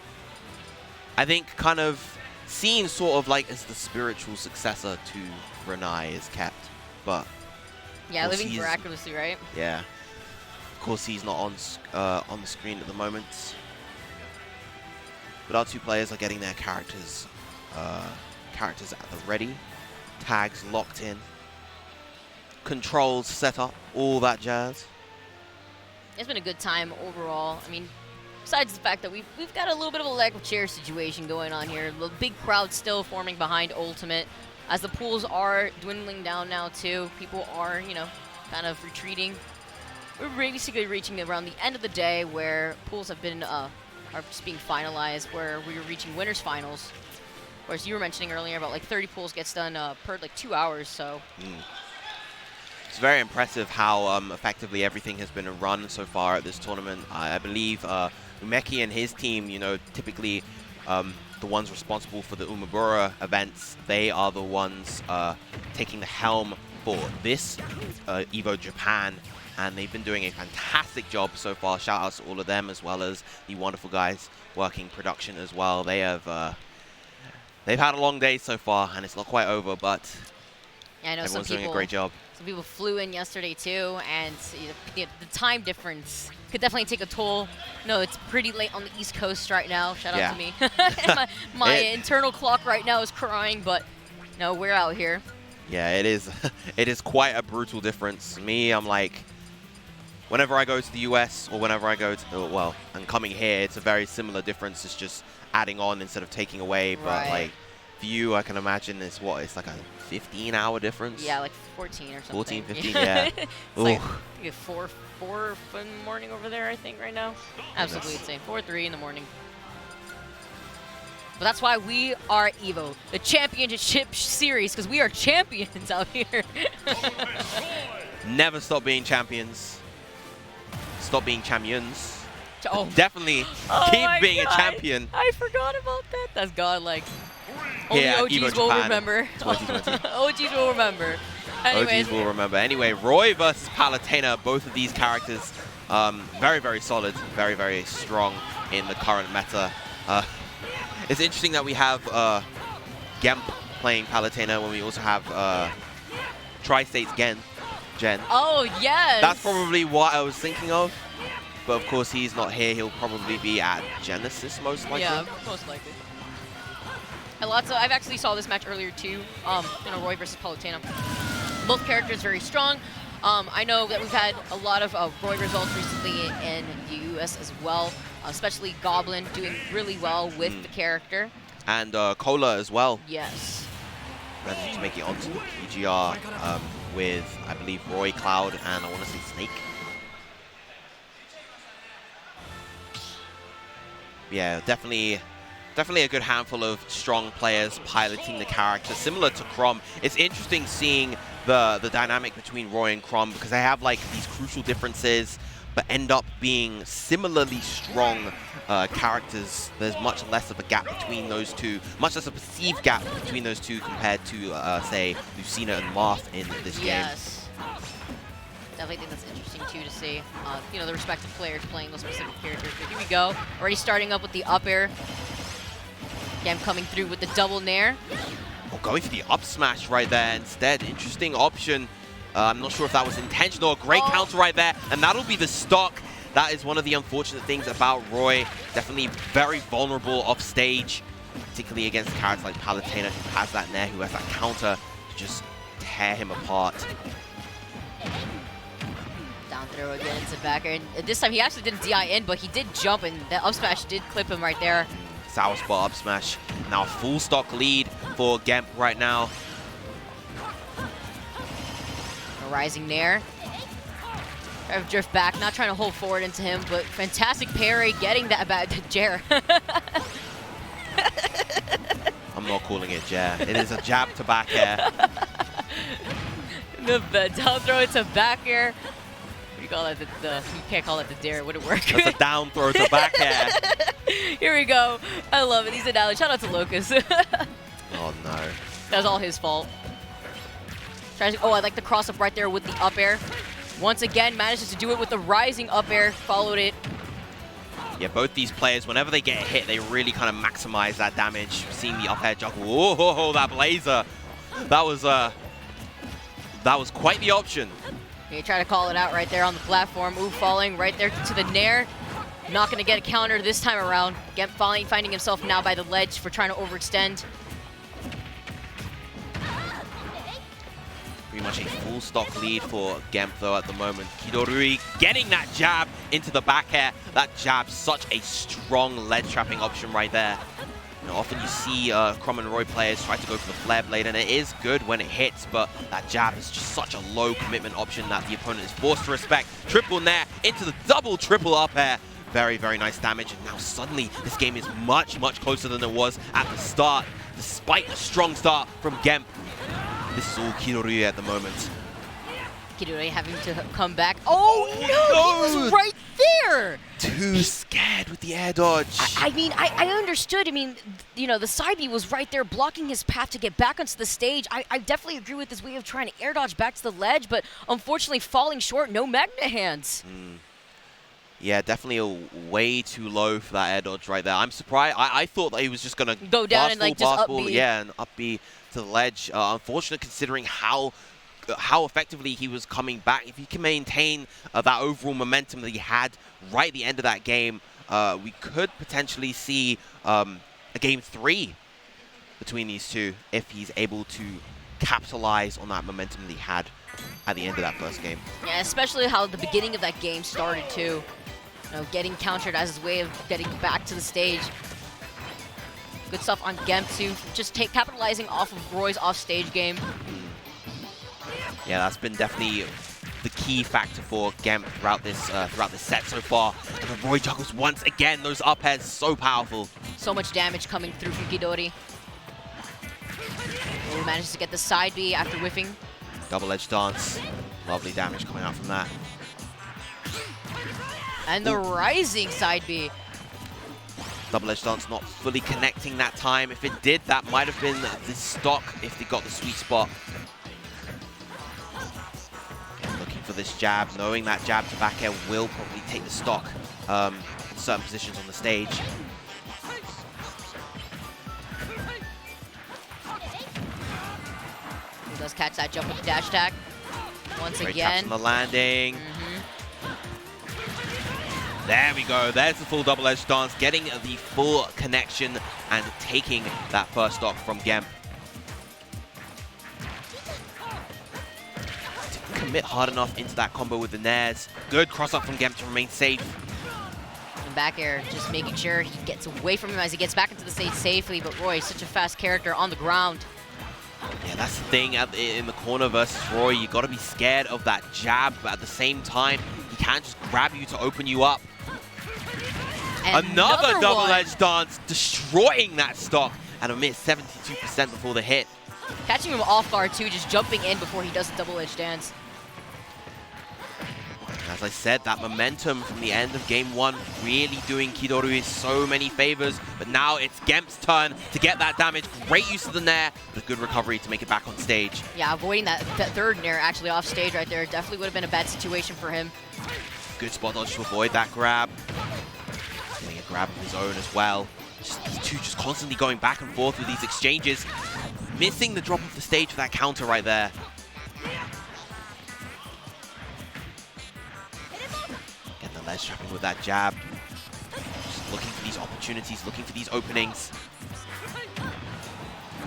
I think kind of seen sort of like as the spiritual successor to Renai is kept, but yeah, living miraculously, right? Yeah, of course he's not on the screen at the moment. But our two players are getting their characters at the ready, tags locked in, controls set up, all that jazz. It's been a good time overall. I mean, besides the fact that we've got a little bit of a lack of chair situation going on here. The big crowd still forming behind Ultimate. As the pools are dwindling down now too, people are, you know, kind of retreating. We're basically reaching around the end of the day where pools have been are just being finalized, where we are reaching winners finals. Whereas you were mentioning earlier about like 30 pools gets done per like 2 hours, so. It's very impressive how effectively everything has been run so far at this tournament. I believe Umeki and his team, you know, typically the ones responsible for the Umebura events, they are the ones taking the helm for this Evo Japan, and they've been doing a fantastic job so far. Shout outs to all of them, as well as the wonderful guys working production as well. They have they've had a long day so far, and it's not quite over, but yeah, I know everyone's doing a great job. Some people flew in yesterday too, and you know, the time difference could definitely take a toll. No, it's pretty late on the East Coast right now. Shout out to me. my internal clock right now is crying, but no, we're out here. Yeah, it is. It is quite a brutal difference. Me, I'm like, whenever I go to the US or whenever I go to, well, and coming here, it's a very similar difference. It's just adding on instead of taking away. But like, for you, I can imagine it's like a 15-hour difference. Yeah, like 14 or something. 14, 15, yeah. It's like 4 in the morning over there, I think, right now. Absolutely insane. 4-3 in the morning. But that's why we are Evo, the championship series, because we are champions out here. Never stop being champions. Stop being champions. Oh. Definitely keep being a champion. I forgot about that. That's godlike. Yeah, Only OGs Evo will Japan remember. 2020. OGs will remember. Anyways, OGs will remember. Anyway, Roy versus Palutena, both of these characters very, very solid, very, very strong in the current meta. It's interesting that we have Gimp playing Palutena when we also have Tri-States Gen. Oh, yes. That's probably what I was thinking of. But of course, he's not here. He'll probably be at Genesis, most likely. Yeah, most likely. And I've actually saw this match earlier too. Roy versus Palutena. Both characters very strong. I know that we've had a lot of Roy results recently in the US as well, especially Goblin doing really well with the character. And Cola as well. Yes. Managed to make it onto the PGR with, I believe, Roy, Cloud, and I want to say Snake. Yeah, definitely a good handful of strong players piloting the character, similar to Chrom. It's interesting seeing the dynamic between Roy and Chrom because they have like these crucial differences, but end up being similarly strong characters. There's much less of a gap between those two, much less a perceived gap between those two compared to, say, Lucina and Marth in this game. Yes. Definitely think that's interesting too to see, the respective players playing those specific characters. But here we go, already starting up with the up air. Again, coming through with the double nair. Oh, going for the up smash right there instead. Interesting option. I'm not sure if that was intentional. Great counter right there, and that'll be the stock. That is one of the unfortunate things about Roy. Definitely very vulnerable off stage, particularly against characters like Palutena, who has that nair, who has that counter to just tear him apart. Down throw again into back air. And this time he actually didn't DI in, but he did jump, and that up smash did clip him right there. Sour spot up smash. Now full stock lead for Gimp right now. A rising nair. Trying to drift back, not trying to hold forward into him, but fantastic parry, getting that back to Jer. I'm not calling it Jer. It is a jab to back air. The down throw into back air. You call that you can't call it the dare. It wouldn't work. That's a down throw to back air. Here we go. I love it. These analogies. Shout out to Locus. Oh no. That was all his fault. I like the cross up right there with the up air. Once again, manages to do it with the rising up air. Followed it. Yeah, both these players, whenever they get hit, they really kind of maximize that damage. Seeing the up air juggle. Oh, that blazer. That was quite the option. He tried to call it out right there on the platform. Ooh, falling right there to the nair. Not going to get a counter this time around. Gimp finding himself now by the ledge for trying to overextend. Pretty much a full stock lead for Gimp though at the moment. Kidorui getting that jab into the back air. That jab, such a strong ledge trapping option right there. Often you see Chrom and Roy players try to go for the flare blade, and it is good when it hits, but that jab is just such a low commitment option that the opponent is forced to respect. Triple nair into the double triple up air. Very, very nice damage, and now suddenly this game is much, much closer than it was at the start, despite a strong start from Gimp. This is all Kidorui at the moment. Kidorui having to come back. Oh no, he was right there! Too scared with the air dodge. I mean, I understood. I mean, the side B was right there blocking his path to get back onto the stage. I definitely agree with his way of trying to air dodge back to the ledge, but unfortunately falling short, no magnet hands. Yeah, definitely way too low for that air dodge right there. I'm surprised. I thought that he was just going to go down and like just up B. Yeah, and up B to the ledge. Unfortunate considering how effectively he was coming back. If he can maintain that overall momentum that he had right at the end of that game, we could potentially see a game 3 between these two if he's able to capitalize on that momentum that he had at the end of that first game. Yeah, especially how the beginning of that game started too. Getting countered as his way of getting back to the stage. Good stuff on Gimp too, just capitalizing off of Roy's off-stage game. Yeah, that's been definitely the key factor for Gimp throughout this set so far. And the Roy juggles once again, those up airs so powerful. So much damage coming through from Kidori. Oh, manages to get the side B after whiffing. Double edge dance. Lovely damage coming out from that. And the rising side B. Double-edged dance not fully connecting that time. If it did, that might have been the stock if they got the sweet spot. Again, looking for this jab, knowing that jab to back air will probably take the stock in certain positions on the stage. He does catch that jump with the dash attack. Once Great again. catch on the landing. There we go. There's the full double-edged dance, getting the full connection and taking that first stock from Gimp. Didn't commit hard enough into that combo with the nairs. Good cross-up from Gimp to remain safe. And back air, just making sure he gets away from him as he gets back into the stage safely. But Roy, such a fast character on the ground. Yeah, that's the thing in the corner versus Roy. You got to be scared of that jab, but at the same time, he can't just grab you to open you up. Another double-edged dance, destroying that stock at a mere 72% before the hit. Catching him off guard too, just jumping in before he does the double-edged dance. As I said, that momentum from the end of game one really doing Chidori so many favors, but now it's Gimp's turn to get that damage. Great use of the nair, but a good recovery to make it back on stage. Yeah, avoiding that third nair actually off stage right there definitely would have been a bad situation for him. Good spot dodge to avoid that grab. Getting a grab of his own as well. These two just constantly going back and forth with these exchanges. Missing the drop off the stage for that counter right there. Getting the ledge trapping with that jab. Just looking for these opportunities, looking for these openings.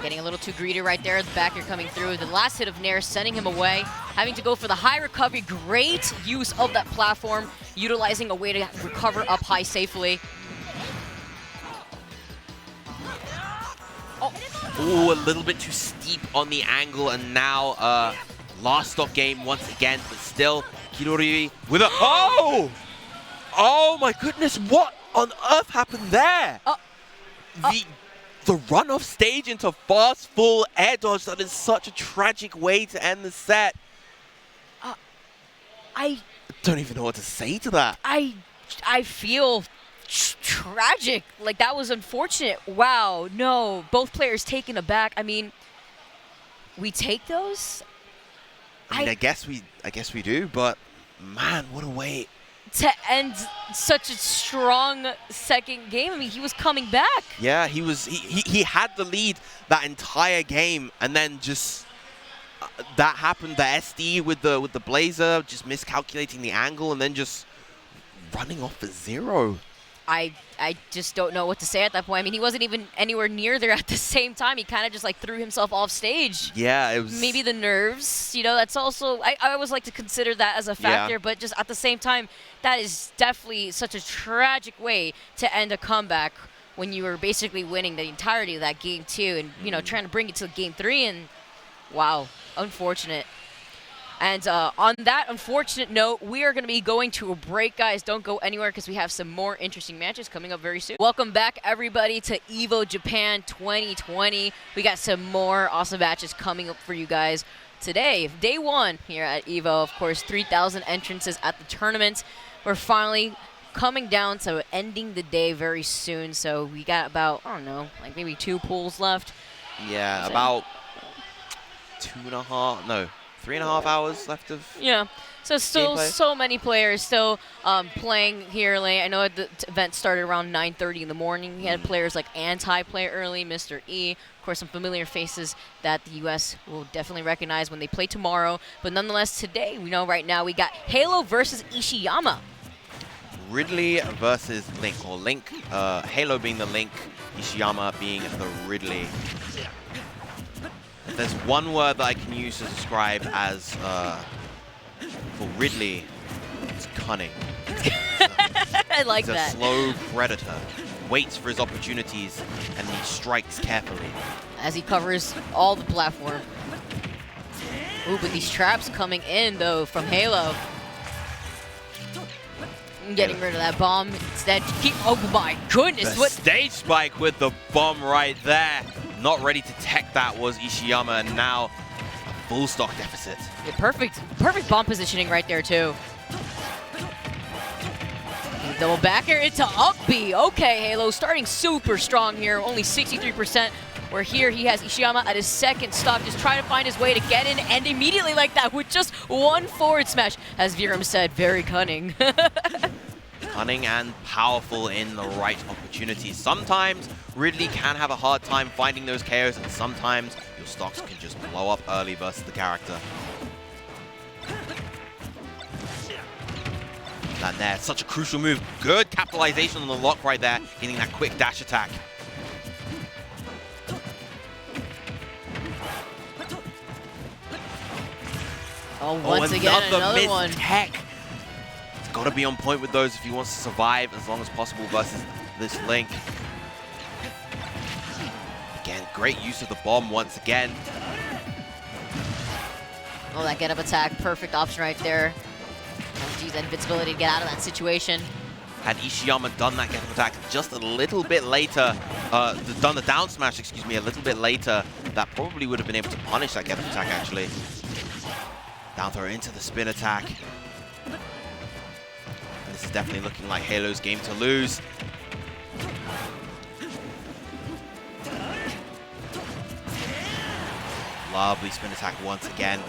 Getting a little too greedy right there. The back air coming through. The last hit of nair sending him away. Having to go for the high recovery. Great use of that platform. Utilizing a way to recover up high safely. Oh, a little bit too steep on the angle, and now last stock game once again, but still Chidori with a oh my goodness, what on earth happened there? The run off stage into fast full air dodge, that is such a tragic way to end the set. I don't even know what to say to that. I feel tragic. Like, that was unfortunate. Wow, no. Both players taken aback. I mean, we take those? I mean, I guess we do, but man, what a way to end such a strong second game. I mean, he was coming back. Yeah, he had the lead that entire game, and then just that happened. The SD with the Blazer, just miscalculating the angle, and then just running off for zero. I just don't know what to say at that point. I mean, he wasn't even anywhere near there at the same time. He kind of just like threw himself off stage. Yeah, it was... Maybe the nerves, you know, that's also... I always like to consider that as a factor, yeah. But just at the same time, that is definitely such a tragic way to end a comeback when you were basically winning the entirety of that game too, and, you know, trying to bring it to game 3, and wow, unfortunate. And on that unfortunate note, we are going to be going to a break, guys. Don't go anywhere because we have some more interesting matches coming up very soon. Welcome back, everybody, to Evo Japan 2020. We got some more awesome matches coming up for you guys today. Day 1 here at Evo. Of course, 3,000 entrances at the tournament. We're finally coming down to ending the day very soon. So we got about, I don't know, like maybe 2 pools left. Yeah, about 3.5 hours left of so still gameplay. So many players still playing here late. I know the event started around 9:30 in the morning. We had players like Anti play early, Mr. E, of course some familiar faces that the US will definitely recognize when they play tomorrow, but nonetheless today we know right now we got Halo versus Ishiyama. Ridley versus Link, or Link, Halo being the Link, Ishiyama being the Ridley. There's one word that I can use to describe as, for Ridley, it's cunning. I like that. He's a slow predator, waits for his opportunities, and he strikes carefully. As he covers all the platform. Ooh, but these traps coming in, though, from Halo. Getting rid of that bomb. Instead, oh my goodness. The stage spike with the bomb right there. Not ready to tech that was Ishiyama, and now a full stock deficit. Yeah, perfect bomb positioning right there too. Double back air into up B. Okay, Halo starting super strong here, only 63%. Where here he has Egiyana at his second stock, just trying to find his way to get in, and immediately like that with just one forward smash. As Viram said, very cunning. Cunning and powerful in the right opportunities. Sometimes Ridley can have a hard time finding those KOs, and sometimes your stocks can just blow up early versus the character. And there, such a crucial move. Good capitalization on the lock right there, getting that quick dash attack. Oh, once again, another one. Tech. It's got to be on point with those if he wants to survive as long as possible versus this Link. Again, great use of the bomb once again. Oh, that get-up attack, perfect option right there. Use that invincibility to get out of that situation. Had Egiyana done that get-up attack just a little bit later, done the down smash, excuse me, a little bit later, that probably would have been able to punish that get-up attack actually. Down throw into the spin attack. This is definitely looking like Halo's game to lose. Lovely spin attack once again.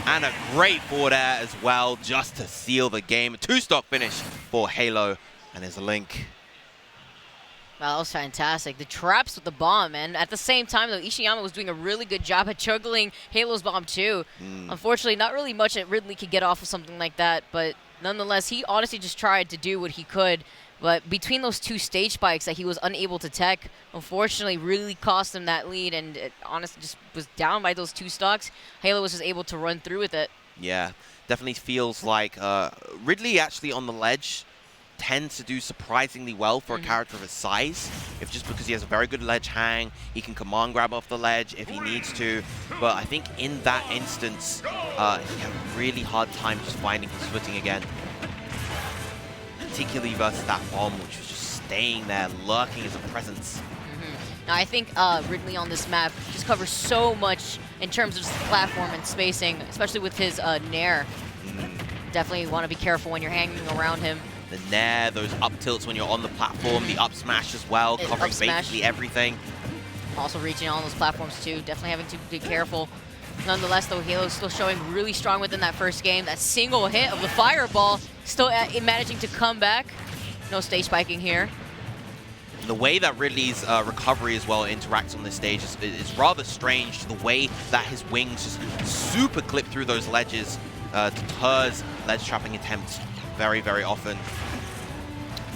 And a great forward air as well, just to seal the game. A two-stock finish for Halo and his Link. Wow, that was fantastic. The traps with the bomb, and at the same time, though, Egiyana was doing a really good job at juggling Halo's bomb, too. Unfortunately, not really much that Ridley could get off of something like that, but nonetheless, he honestly just tried to do what he could. But between those two stage spikes that he was unable to tech, unfortunately, really cost him that lead, and it honestly just was down by those two stocks. Halo was just able to run through with it. Yeah, definitely feels like Ridley actually on the ledge tends to do surprisingly well for a character of his size. If just because he has a very good ledge hang, he can command grab off the ledge if he needs to. But I think in that instance, he had a really hard time just finding his footing again. Particularly versus that bomb, which was just staying there, lurking as a presence. Now, I think Ridley on this map just covers so much in terms of just platform and spacing, especially with his Nair. Definitely want to be careful when you're hanging around him. The Nair, those up tilts when you're on the platform, the up smash as well, covering basically everything. Also reaching on those platforms too, definitely having to be careful. Nonetheless, though, Halo's still showing really strong within that first game. That single hit of the fireball, still managing to come back. No stage spiking here. The way that Ridley's recovery as well interacts on this stage is rather strange. The way that his wings just super clip through those ledges deters ledge trapping attempts very, very often.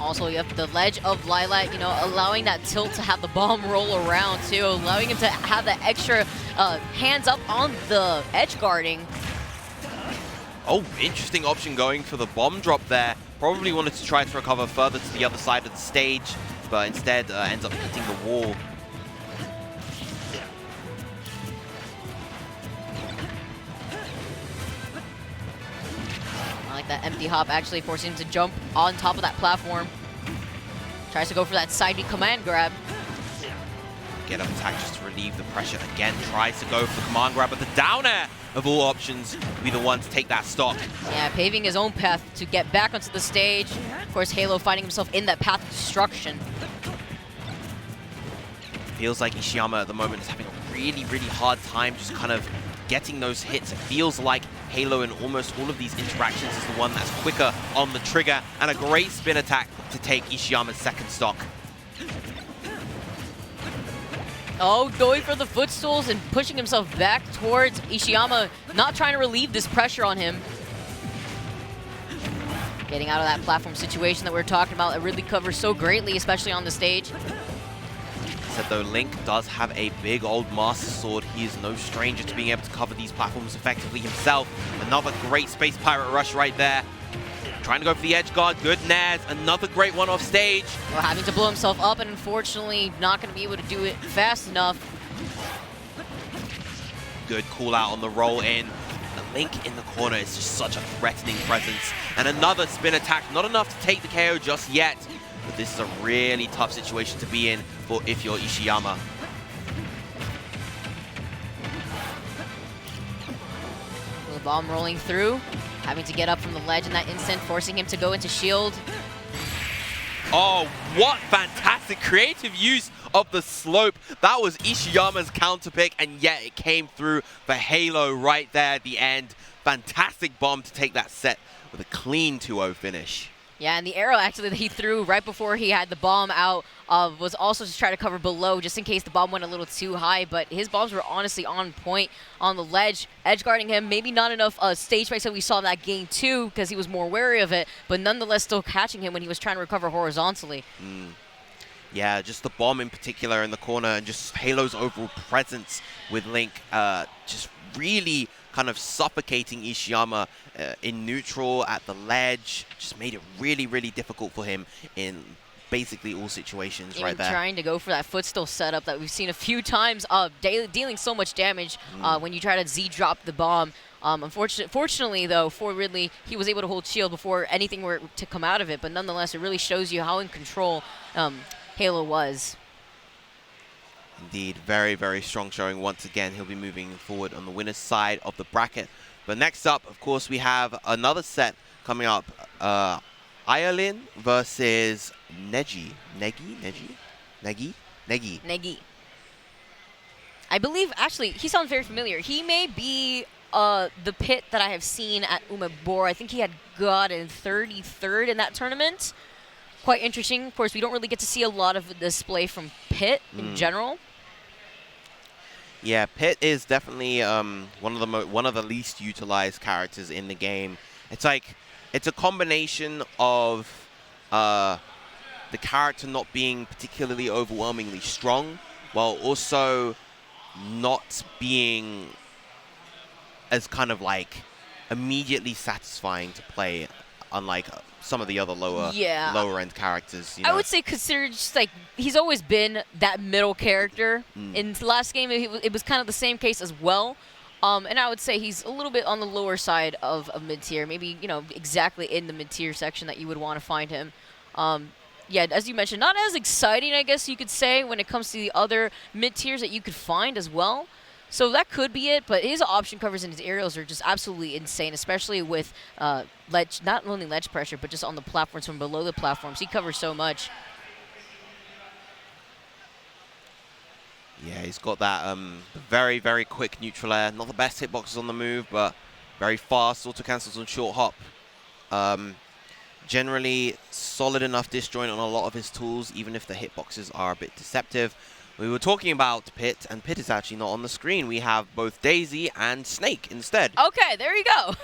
Also, you have the ledge of Lilac, you know, allowing that tilt to have the bomb roll around too, allowing him to have that extra hands up on the edge guarding. Oh, interesting option going for the bomb drop there. Probably wanted to try to recover further to the other side of the stage, but instead ends up hitting the wall. I like that empty hop actually forcing him to jump on top of that platform. Tries to go for that side B command grab. Get up attack just to relieve the pressure. Again, tries to go for the command grab, but the down air of all options will be the one to take that stock. Yeah, paving his own path to get back onto the stage. Of course, Halo finding himself in that path of destruction. Feels like Egiyana at the moment is having a really, really hard time just kind of getting those hits. It feels like Halo in almost all of these interactions is the one that's quicker on the trigger, and a great spin attack to take Ishiyama's second stock. Oh, going for the footstools and pushing himself back towards Egiyana, not trying to relieve this pressure on him. Getting out of that platform situation that we were talking about that really covers so greatly, especially on the stage. Said though, Link does have a big old Master Sword. He is no stranger to being able to cover these platforms effectively himself. Another great Space Pirate Rush right there. Trying to go for the edge guard, good Naz, another great one off stage. Well, having to blow himself up and unfortunately not going to be able to do it fast enough. Good call out on the roll in. The Link in the corner is just such a threatening presence. And another spin attack, not enough to take the KO just yet. But this is a really tough situation to be in for if you're Egiyana. Bomb rolling through, having to get up from the ledge in that instant, forcing him to go into shield. Oh, what fantastic creative use of the slope. That was Ishiyama's counter pick, and yet it came through for Halo right there at the end. Fantastic bomb to take that set with a clean 2-0 finish. Yeah, and the arrow actually that he threw right before he had the bomb out was also just trying to cover below just in case the bomb went a little too high, but his bombs were honestly on point on the ledge, edge guarding him. Maybe not enough stage space that we saw in that game too because he was more wary of it, but nonetheless still catching him when he was trying to recover horizontally. Yeah, just the bomb in particular in the corner and just Halo's overall presence with Link just really kind of suffocating Ishiyama in neutral at the ledge. Just made it really, really difficult for him in basically all situations. Even right there. Trying to go for that footstool setup that we've seen a few times, dealing so much damage when you try to Z-drop the bomb. Fortunately, though, for Ridley, he was able to hold shield before anything were to come out of it. But nonetheless, it really shows you how in control Halo was. Indeed, very, very strong showing once again. He'll be moving forward on the winner's side of the bracket. But next up, of course, we have another set coming up. Ayalin versus Negi. Negi. I believe, actually, he sounds very familiar. He may be the pit that I have seen at Umebor. I think he had gotten 33rd in that tournament. Quite interesting. Of course, we don't really get to see a lot of display from Pit in general. Yeah, Pit is definitely one of the least utilized characters in the game. It's like it's a combination of the character not being particularly overwhelmingly strong, while also not being as kind of like immediately satisfying to play, unlike some of the other lower end characters. You know? I would say considered just like he's always been that middle character. In the last game, it was kind of the same case as well. And I would say he's a little bit on the lower side of mid-tier, maybe, exactly in the mid-tier section that you would want to find him. Yeah, as you mentioned, not as exciting, I guess you could say, when it comes to the other mid-tiers that you could find as well. So that could be it, but his option covers and his aerials are just absolutely insane, especially with ledge, not only ledge pressure, but just on the platforms from below the platforms. He covers so much. Yeah, he's got that very, very quick neutral air. Not the best hitboxes on the move, but very fast. Auto cancels on short hop. Generally, solid enough disjoint on a lot of his tools, even if the hitboxes are a bit deceptive. We were talking about Pit, and Pit is actually not on the screen. We have both Daisy and Snake instead. Okay, there you go.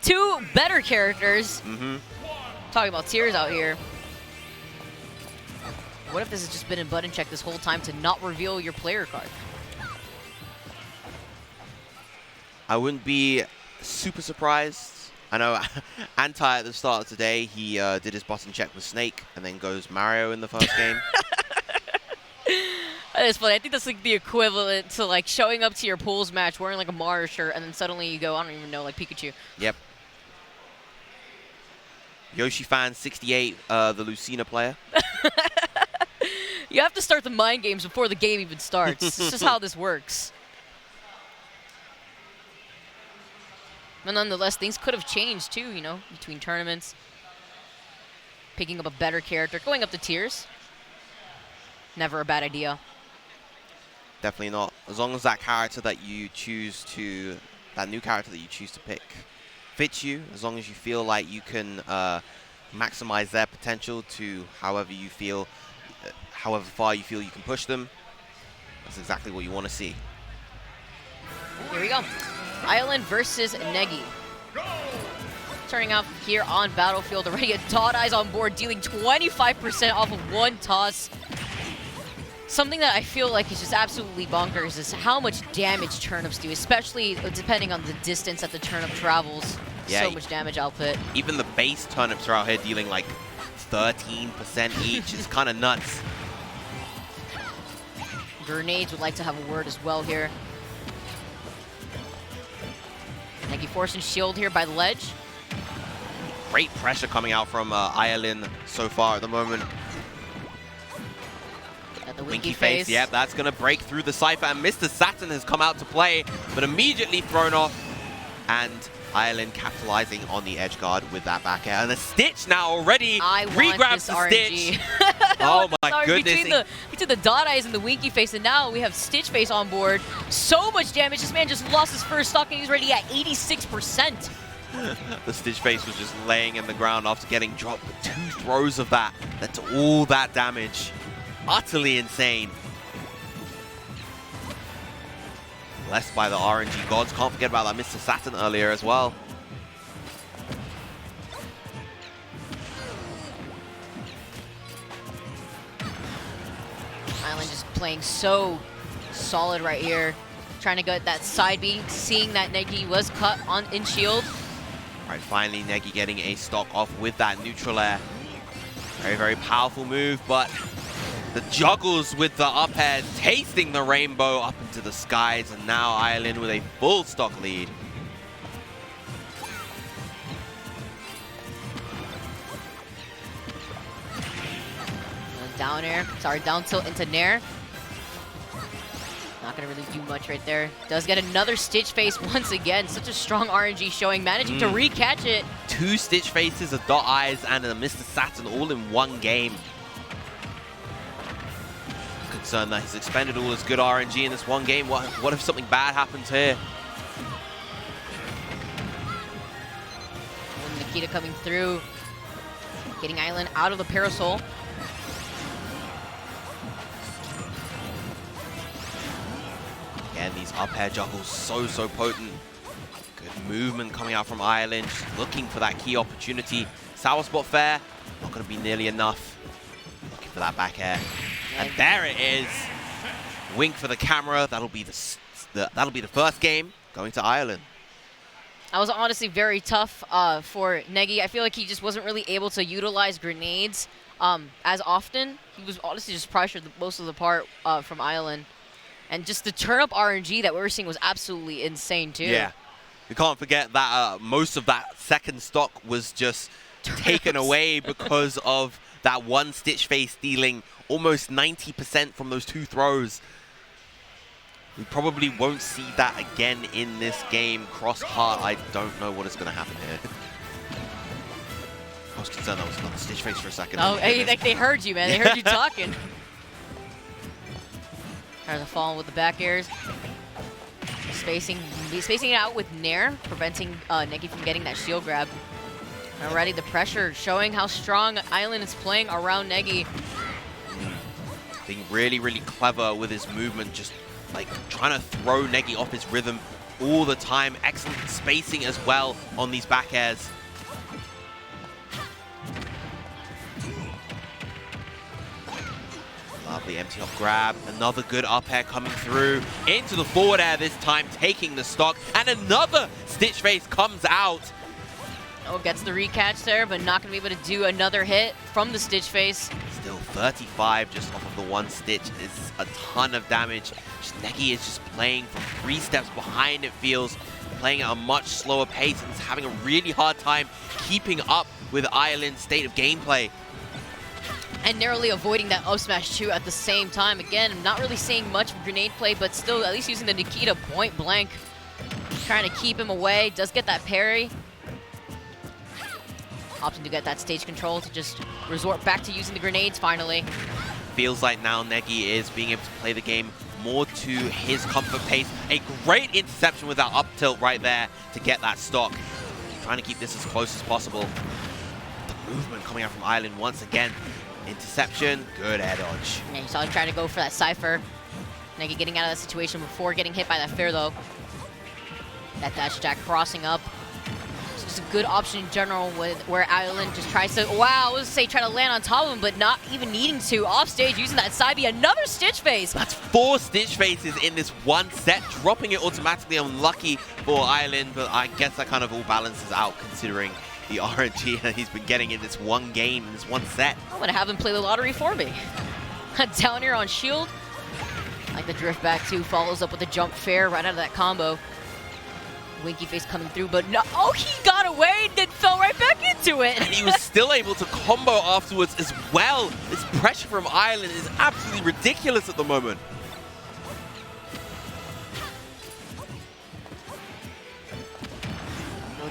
Two better characters. Talking about tiers out here. What if this has just been in button check this whole time to not reveal your player card? I wouldn't be super surprised. I know Anti at the start of today, he did his button check with Snake and then goes Mario in the first game. That is funny. I think that's like the equivalent to like showing up to your pools match wearing like a Mario shirt and then suddenly you go, I don't even know, like Pikachu. Yep. Yoshi fan 68, the Lucina player. You have to start the mind games before the game even starts. This is how this works. But nonetheless, things could have changed too, between tournaments. Picking up a better character, going up the tiers. Never a bad idea. Definitely not. As long as that character that you choose to, that new character that you choose to pick fits you, as long as you feel like you can maximize their potential to however far you feel you can push them, that's exactly what you want to see. Here we go. Island versus Negi. Starting out here on Battlefield, already a Dot Eyes on board, dealing 25% off of one toss. Something that I feel like is just absolutely bonkers is how much damage turnips do, especially depending on the distance that the turnip travels. Yeah, so much damage output. Even the base turnips are out here dealing like 13% each. It's kind of nuts. Grenades would like to have a word as well here. Negi forcing shield here by the ledge. Great pressure coming out from Ayalin so far at the moment. At the winky face. Yep, that's going to break through the Cypher, and Mr. Saturn has come out to play, but immediately thrown off. and Ireland capitalizing on the edge guard with that back air. And the Stitch now already re-grabs the Stitch. Oh my goodness. Between the dot eyes and the winky face, and now we have Stitch face on board. So much damage. This man just lost his first stock and he's already at 86%. The Stitch face was just laying in the ground after getting dropped, but 2 throws of that led to all that damage. Utterly insane. Blessed by the RNG gods. Can't forget about that Mr. Saturn earlier as well. Island just playing so solid right here. Trying to get that side B, seeing that Negi was cut on in shield. All right, finally Negi getting a stock off with that neutral air. Very, very powerful move, but the juggles with the up air, tasting the rainbow up into the skies, and now Ireland with a full stock lead. Down air, sorry, down tilt into Nair. Not gonna really do much right there. Does get another Stitch face once again. Such a strong RNG showing, managing to re-catch it. 2 Stitch faces, a dot eyes, and a Mr. Saturn all in one game. Concerned that he's expended all his good RNG in this one game. What if something bad happens here? And Nikita coming through, getting Island out of the parasol. Again, these up air juggles so potent. Good movement coming out from Ireland, just looking for that key opportunity. Sour spot fair, not going to be nearly enough. Looking for that back air. And there it is. Wink for the camera. That'll be the first game going to Ireland. That was honestly very tough for Negi. I feel like he just wasn't really able to utilize grenades as often. He was honestly just pressured most of the part from Ireland. And just the turn-up RNG that we were seeing was absolutely insane too. Yeah. We can't forget that most of that second stock was just taken away because of that one Stitch face dealing almost 90% from those 2 throws. We probably won't see that again in this game. Cross heart, I don't know what is going to happen here. I was concerned that was another Stitch face for a second. Oh, hey, like they heard you, man. They heard you talking. Tries to fall with the back airs. Spacing it out with Nair, preventing Negi from getting that shield grab. Already the pressure showing how strong Island is playing around Negi. Being really, really clever with his movement, just like trying to throw Negi off his rhythm all the time. Excellent spacing as well on these back airs. Lovely empty off grab. Another good up air coming through. Into the forward air this time, taking the stock. And another Stitch face comes out. Oh, gets the recatch there, but not going to be able to do another hit from the Stitch face. Still 35 just off of the one Stitch. Is a ton of damage. Negi is just playing from 3 steps behind, it feels. Playing at a much slower pace and is having a really hard time keeping up with Ireland's state of gameplay. And narrowly avoiding that up smash too at the same time. Again, I'm not really seeing much of grenade play, but still at least using the Nikita point blank. Trying to keep him away. Does get that parry. Opting to get that stage control to just resort back to using the grenades finally. Feels like now Negi is being able to play the game more to his comfort pace. A great interception with that up tilt right there to get that stock. Trying to keep this as close as possible. The movement coming out from Ireland once again. Interception, good air dodge. Yeah, you saw him trying to go for that Cypher. Negi getting out of that situation before getting hit by that fair though. That dash attack crossing up. It's just a good option in general with where Ireland just tries to, wow, I was say try to land on top of him, but not even needing to. Off stage using that side B, another Stitch face. That's 4 Stitch faces in this one set, dropping it automatically. Unlucky for Ireland, but I guess that kind of all balances out considering the RNG that he's been getting in this one game, in this one set. I'm gonna have him play the lottery for me. Down here on shield. Like the drift back too, follows up with a jump fair right out of that combo. Winky face coming through, but no, oh, he got away and then fell right back into it. And he was still able to combo afterwards as well. This pressure from Ireland is absolutely ridiculous at the moment.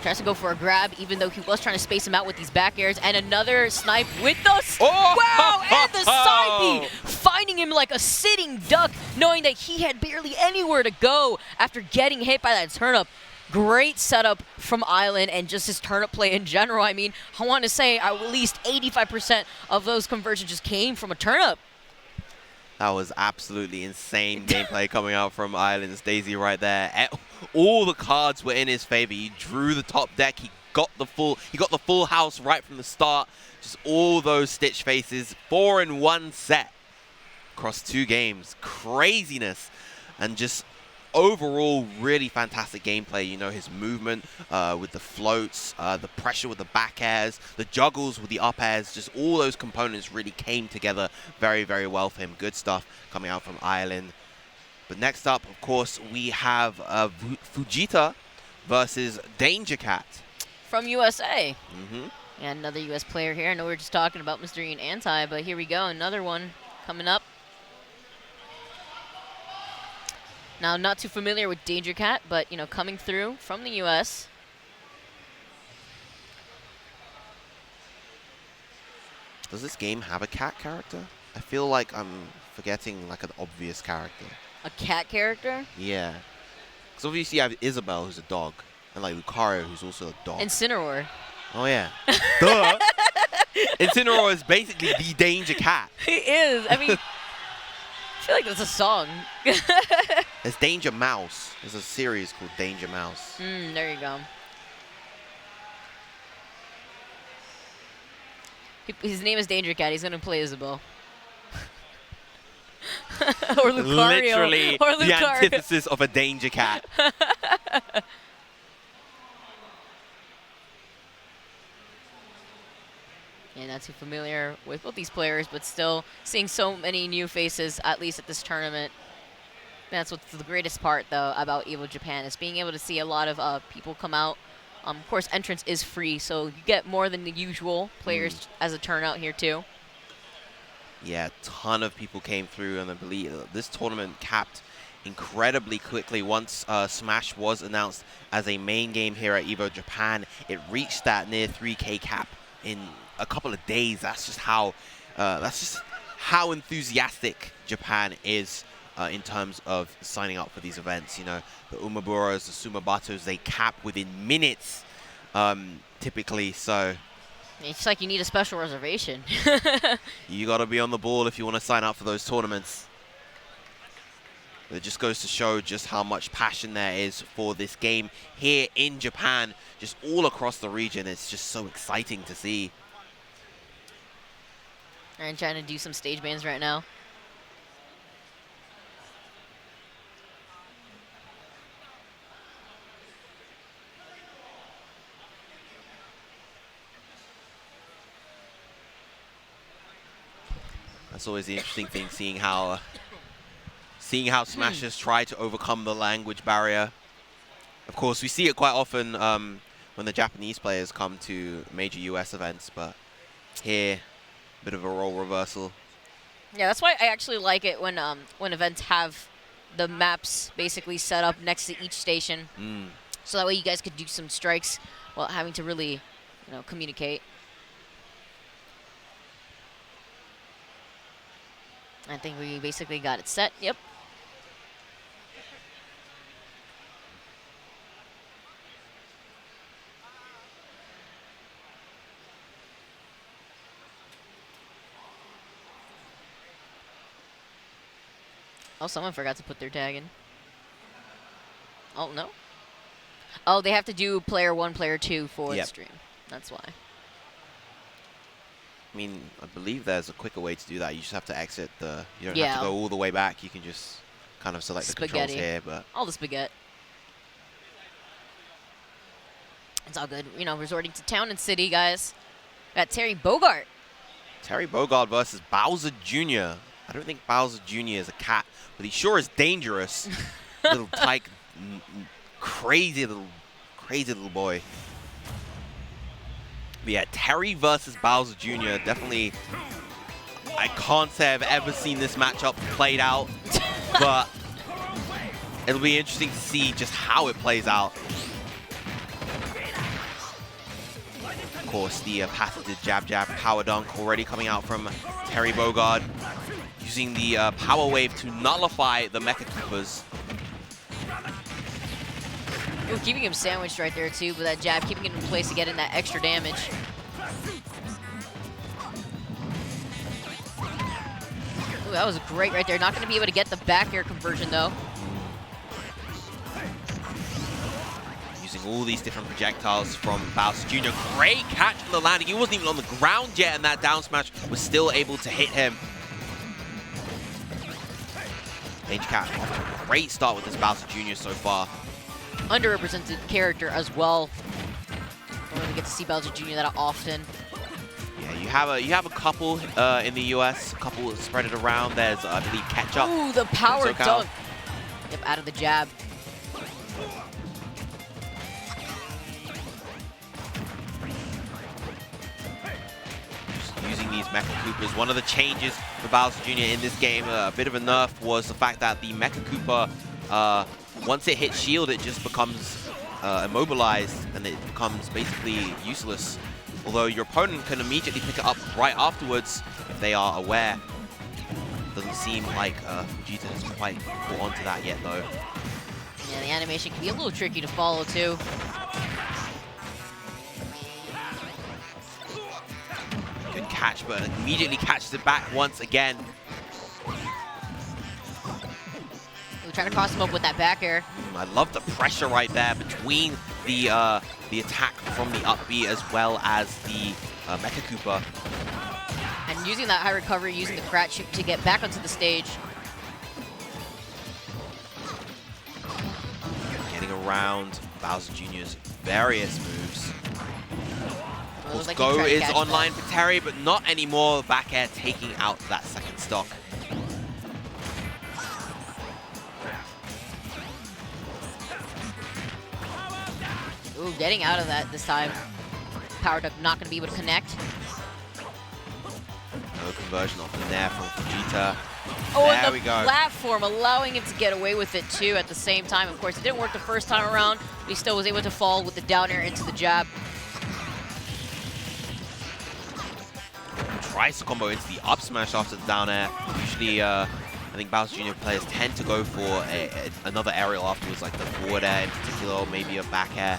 Tries to go for a grab, even though he was trying to space him out with these back airs. And another snipe with the... Wow! And the side B! Finding him like a sitting duck, knowing that he had barely anywhere to go after getting hit by that turnip. Great setup from Island and just his turnip play in general. I mean, I want to say at least 85% of those conversions just came from a turnip. That was absolutely insane gameplay coming out from Island's Daisy right there. All the cards were in his favor. He drew the top deck. He got the full house right from the start. Just all those Stitch faces. 4 in 1 set across 2 games. Craziness. And just overall really fantastic gameplay. You know, his movement with the floats, the pressure with the back airs, the juggles with the up airs, just all those components really came together very, very well for him. Good stuff coming out from Ireland. But next up, of course, we have Fujita versus Danger Cat. From USA. Mm-hmm. And another US player here. I know we were just talking about Mr. Ian Anti, but here we go. Another one coming up. Now, not too familiar with Danger Cat, but, you know, coming through from the US. Does this game have a cat character? I feel like I'm forgetting, like, an obvious character. A cat character? Yeah. Because obviously you have Isabel, who's a dog, and, like, Lucario, who's also a dog. Incineroar. Oh, yeah. Duh! Incineroar is basically the Danger Cat. He is. I mean, I feel like that's a song. There's Danger Mouse. There's a series called Danger Mouse. There you go. His name is Danger Cat. He's going to play Isabel. Or Lucario. Literally or the antithesis of a Danger Cat. Yeah, not too familiar with both these players, but still seeing so many new faces, at least at this tournament. That's what's the greatest part, though, about Evo Japan, is being able to see a lot of people come out. Of course, entrance is free, so you get more than the usual players as a turnout here, too. Yeah, a ton of people came through, and I believe this tournament capped incredibly quickly. Once Smash was announced as a main game here at Evo Japan, it reached that near 3K cap in a couple of days. That's just how enthusiastic Japan is in terms of signing up for these events. You know, the Umaburas, the Sumabatos, they cap within minutes typically, so it's like you need a special reservation. you got to be on the ball if you want to sign up for those tournaments. It just goes to show just how much passion there is for this game here in Japan, just all across the region. It's just so exciting to see. I'm trying to do some stage bans right now. That's always the interesting thing, seeing how Smashers try to overcome the language barrier. Of course, we see it quite often when the Japanese players come to major US events, but here, a bit of a role reversal. Yeah, that's why I actually like it when events have the maps basically set up next to each station, so that way you guys could do some strikes without having to really, you know, communicate. I think we basically got it set. Yep. Oh, someone forgot to put their tag in. Oh, no? Oh, they have to do player 1, player 2 for the stream. That's why. I mean, I believe there's a quicker way to do that. You just have to exit the... You don't have to go all the way back. You can just kind of select the controls here, but... All the spaghetti. It's all good. You know, resorting to town and city, guys. Got Terry Bogard. Terry Bogard versus Bowser Jr. I don't think Bowser Jr. is a cat, but he sure is dangerous. Little tyke, crazy little boy. But yeah, Terry versus Bowser Jr. Definitely, I can't say I've ever seen this matchup played out, but it'll be interesting to see just how it plays out. course, the patented jab power dunk already coming out from Terry Bogard, using the power wave to nullify the Mecha Koopas. Ooh, keeping him sandwiched right there too, but that jab keeping him in place to get in that extra damage. Ooh, that was great right there. Not going to be able to get the back air conversion though. Using all these different projectiles from Bowser Jr. Great catch for the landing. He wasn't even on the ground yet, and that down smash was still able to hit him. Danger Cat off to a great start with this Bowser Jr. so far. Underrepresented character as well. Don't really get to see Bowser Jr. that often. Yeah, you have a couple in the US, a couple spread it around. There's I believe Ketchup. Ooh, the power dunk. Yep, out of the jab. Using these Mecha Koopas. One of the changes for Bowser Jr. in this game, a bit of a nerf, was the fact that the Mecha Koopa, once it hits shield, it just becomes immobilized and it becomes basically useless. Although your opponent can immediately pick it up right afterwards if they are aware. Doesn't seem like Fujita has quite caught onto that yet though. Yeah, the animation can be a little tricky to follow too. Good catch, but immediately catches it back once again. We're trying to cross him up with that back air. I love the pressure right there between the attack from the up B as well as the Mecha Koopa. And using that high recovery, using the crat chip to get back onto the stage. Getting around Bowser Jr.'s various moves. Of course, like Go is online for Terry, but not anymore. Back air taking out that second stock. Ooh, getting out of that this time. Power dunk not going to be able to connect. No conversion off the nair from Fujita. Oh, there and we the go. platform allowing him to get away with it too at the same time. Of course, it didn't work the first time around, but he still was able to fall with the down air into the jab. Tries to combo into the up smash after the down air. Usually, I think Bowser Jr. players tend to go for another aerial afterwards, like the forward air in particular, or maybe a back air.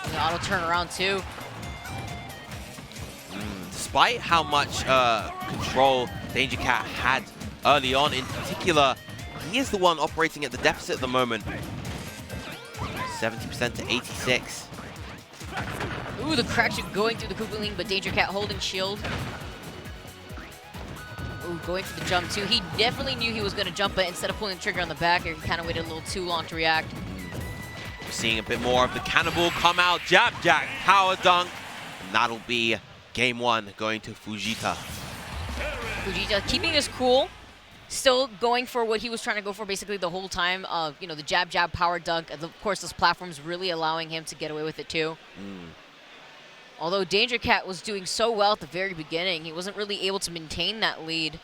The auto turnaround too. Despite how much control Danger Cat had early on, in particular, he is the one operating at the deficit at the moment. 70% to 86. Ooh, the crack chip going through the Koopa Link, but Danger Cat holding shield. Ooh, going for the jump too. He definitely knew he was going to jump, but instead of pulling the trigger on the back air, he kind of waited a little too long to react. We're seeing a bit more of the cannibal come out. Jab jack, power dunk. And that'll be game one going to Fujita. Fujita keeping this cool. Still going for what he was trying to go for basically the whole time. You know, the jab, power dunk. And of course, those platforms really allowing him to get away with it too. Although Danger Cat was doing so well at the very beginning, he wasn't really able to maintain that lead.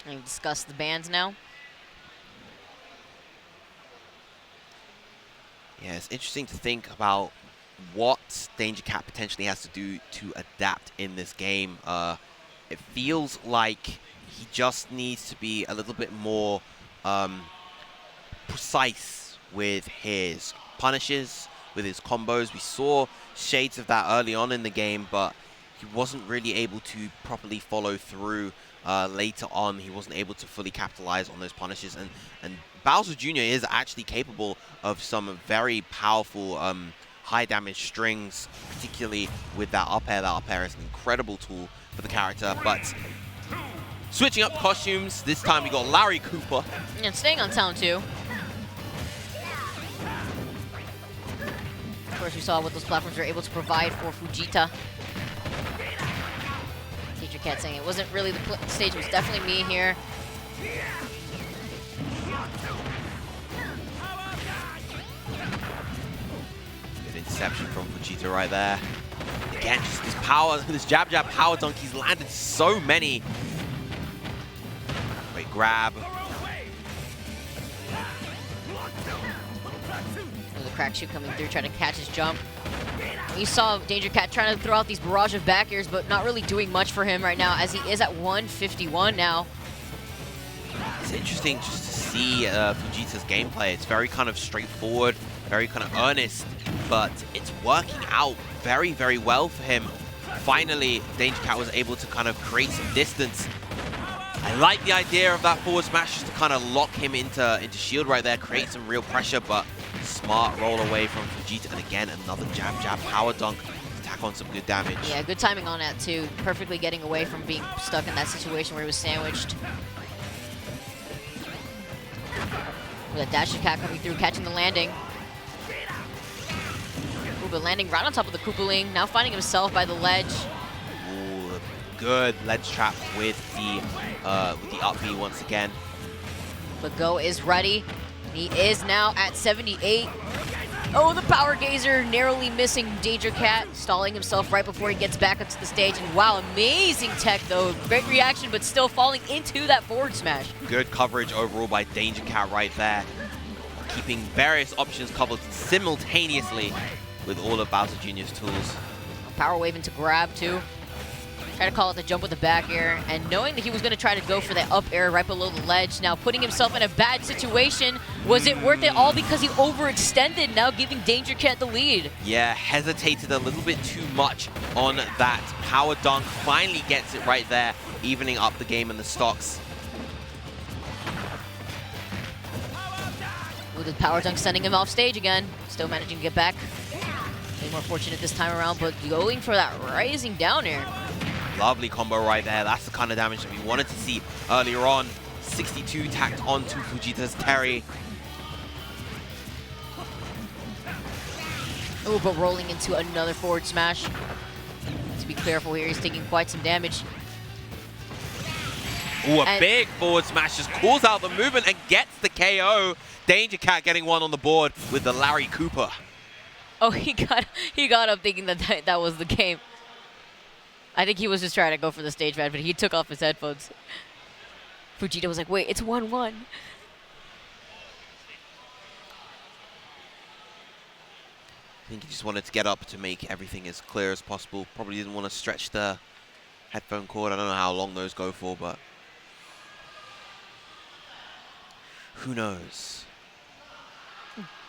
And we discuss the bans now. Yeah, it's interesting to think about what Danger Cat potentially has to do to adapt in this game. It feels like he just needs to be a little bit more precise with his punishes, with his combos. We saw shades of that early on in the game, but he wasn't really able to properly follow through later on. He wasn't able to fully capitalize on those punishes, and Bowser Jr. is actually capable of some very powerful high damage strings, particularly with that up air. That up air is an incredible tool for the character, but switching up costumes, this time we got Larry Cooper. And staying on town too. Of course, we saw what those platforms were able to provide for Fujita. Danger Cat saying it wasn't really the stage, it was definitely me here. Good interception from Fujita right there. Again, just this power, this jab power dunk. He's landed so many. Great grab. The crack shoot coming through, trying to catch his jump. You saw Danger Cat trying to throw out these barrage of back airs, but not really doing much for him right now, as he is at 151 now. It's interesting just to see Fujita's gameplay. It's very kind of straightforward, very kind of earnest, but it's working out very, very well for him. Finally, Danger Cat was able to kind of create some distance. I like the idea of that forward smash just to kind of lock him into shield right there, create some real pressure, but smart roll away from Fujita. And again, another jab power dunk to tack on some good damage. Yeah, good timing on that too. Perfectly getting away from being stuck in that situation where he was sandwiched. With a dash attack coming through, catching the landing. Ooh, but landing right on top of the Koopaling, now finding himself by the ledge. Ooh, good ledge trap with the up B once again. But Go is ready. He is now at 78. Oh, the Power Gazer narrowly missing Danger Cat, stalling himself right before he gets back up to the stage. And wow, amazing tech though. Great reaction, but still falling into that forward smash. Good coverage overall by Danger Cat right there. Keeping various options covered simultaneously with all of Bowser Jr.'s tools. Power wave into grab too. Try to call it the jump with the back air, and knowing that he was going to try to go for that up air right below the ledge, now putting himself in a bad situation. Was it worth it all because he overextended, now giving Danger Cat the lead? Yeah, hesitated a little bit too much on that power dunk. Finally gets it right there, evening up the game and the stocks. With the power dunk sending him off stage again. Still managing to get back. Way more fortunate this time around, but going for that rising down air. Lovely combo right there. That's the kind of damage that we wanted to see earlier on. 62 tacked onto Fujita's Terry. Oh, but rolling into another forward smash. To be careful here, he's taking quite some damage. Ooh, a big forward smash just calls out the movement and gets the KO. Danger Cat getting one on the board with the Larry Cooper. Oh, he got up thinking that was the game. I think he was just trying to go for the stage man, but he took off his headphones. Fujita was like, wait, it's 1-1. I think he just wanted to get up to make everything as clear as possible. Probably didn't want to stretch the headphone cord. I don't know how long those go for, but who knows?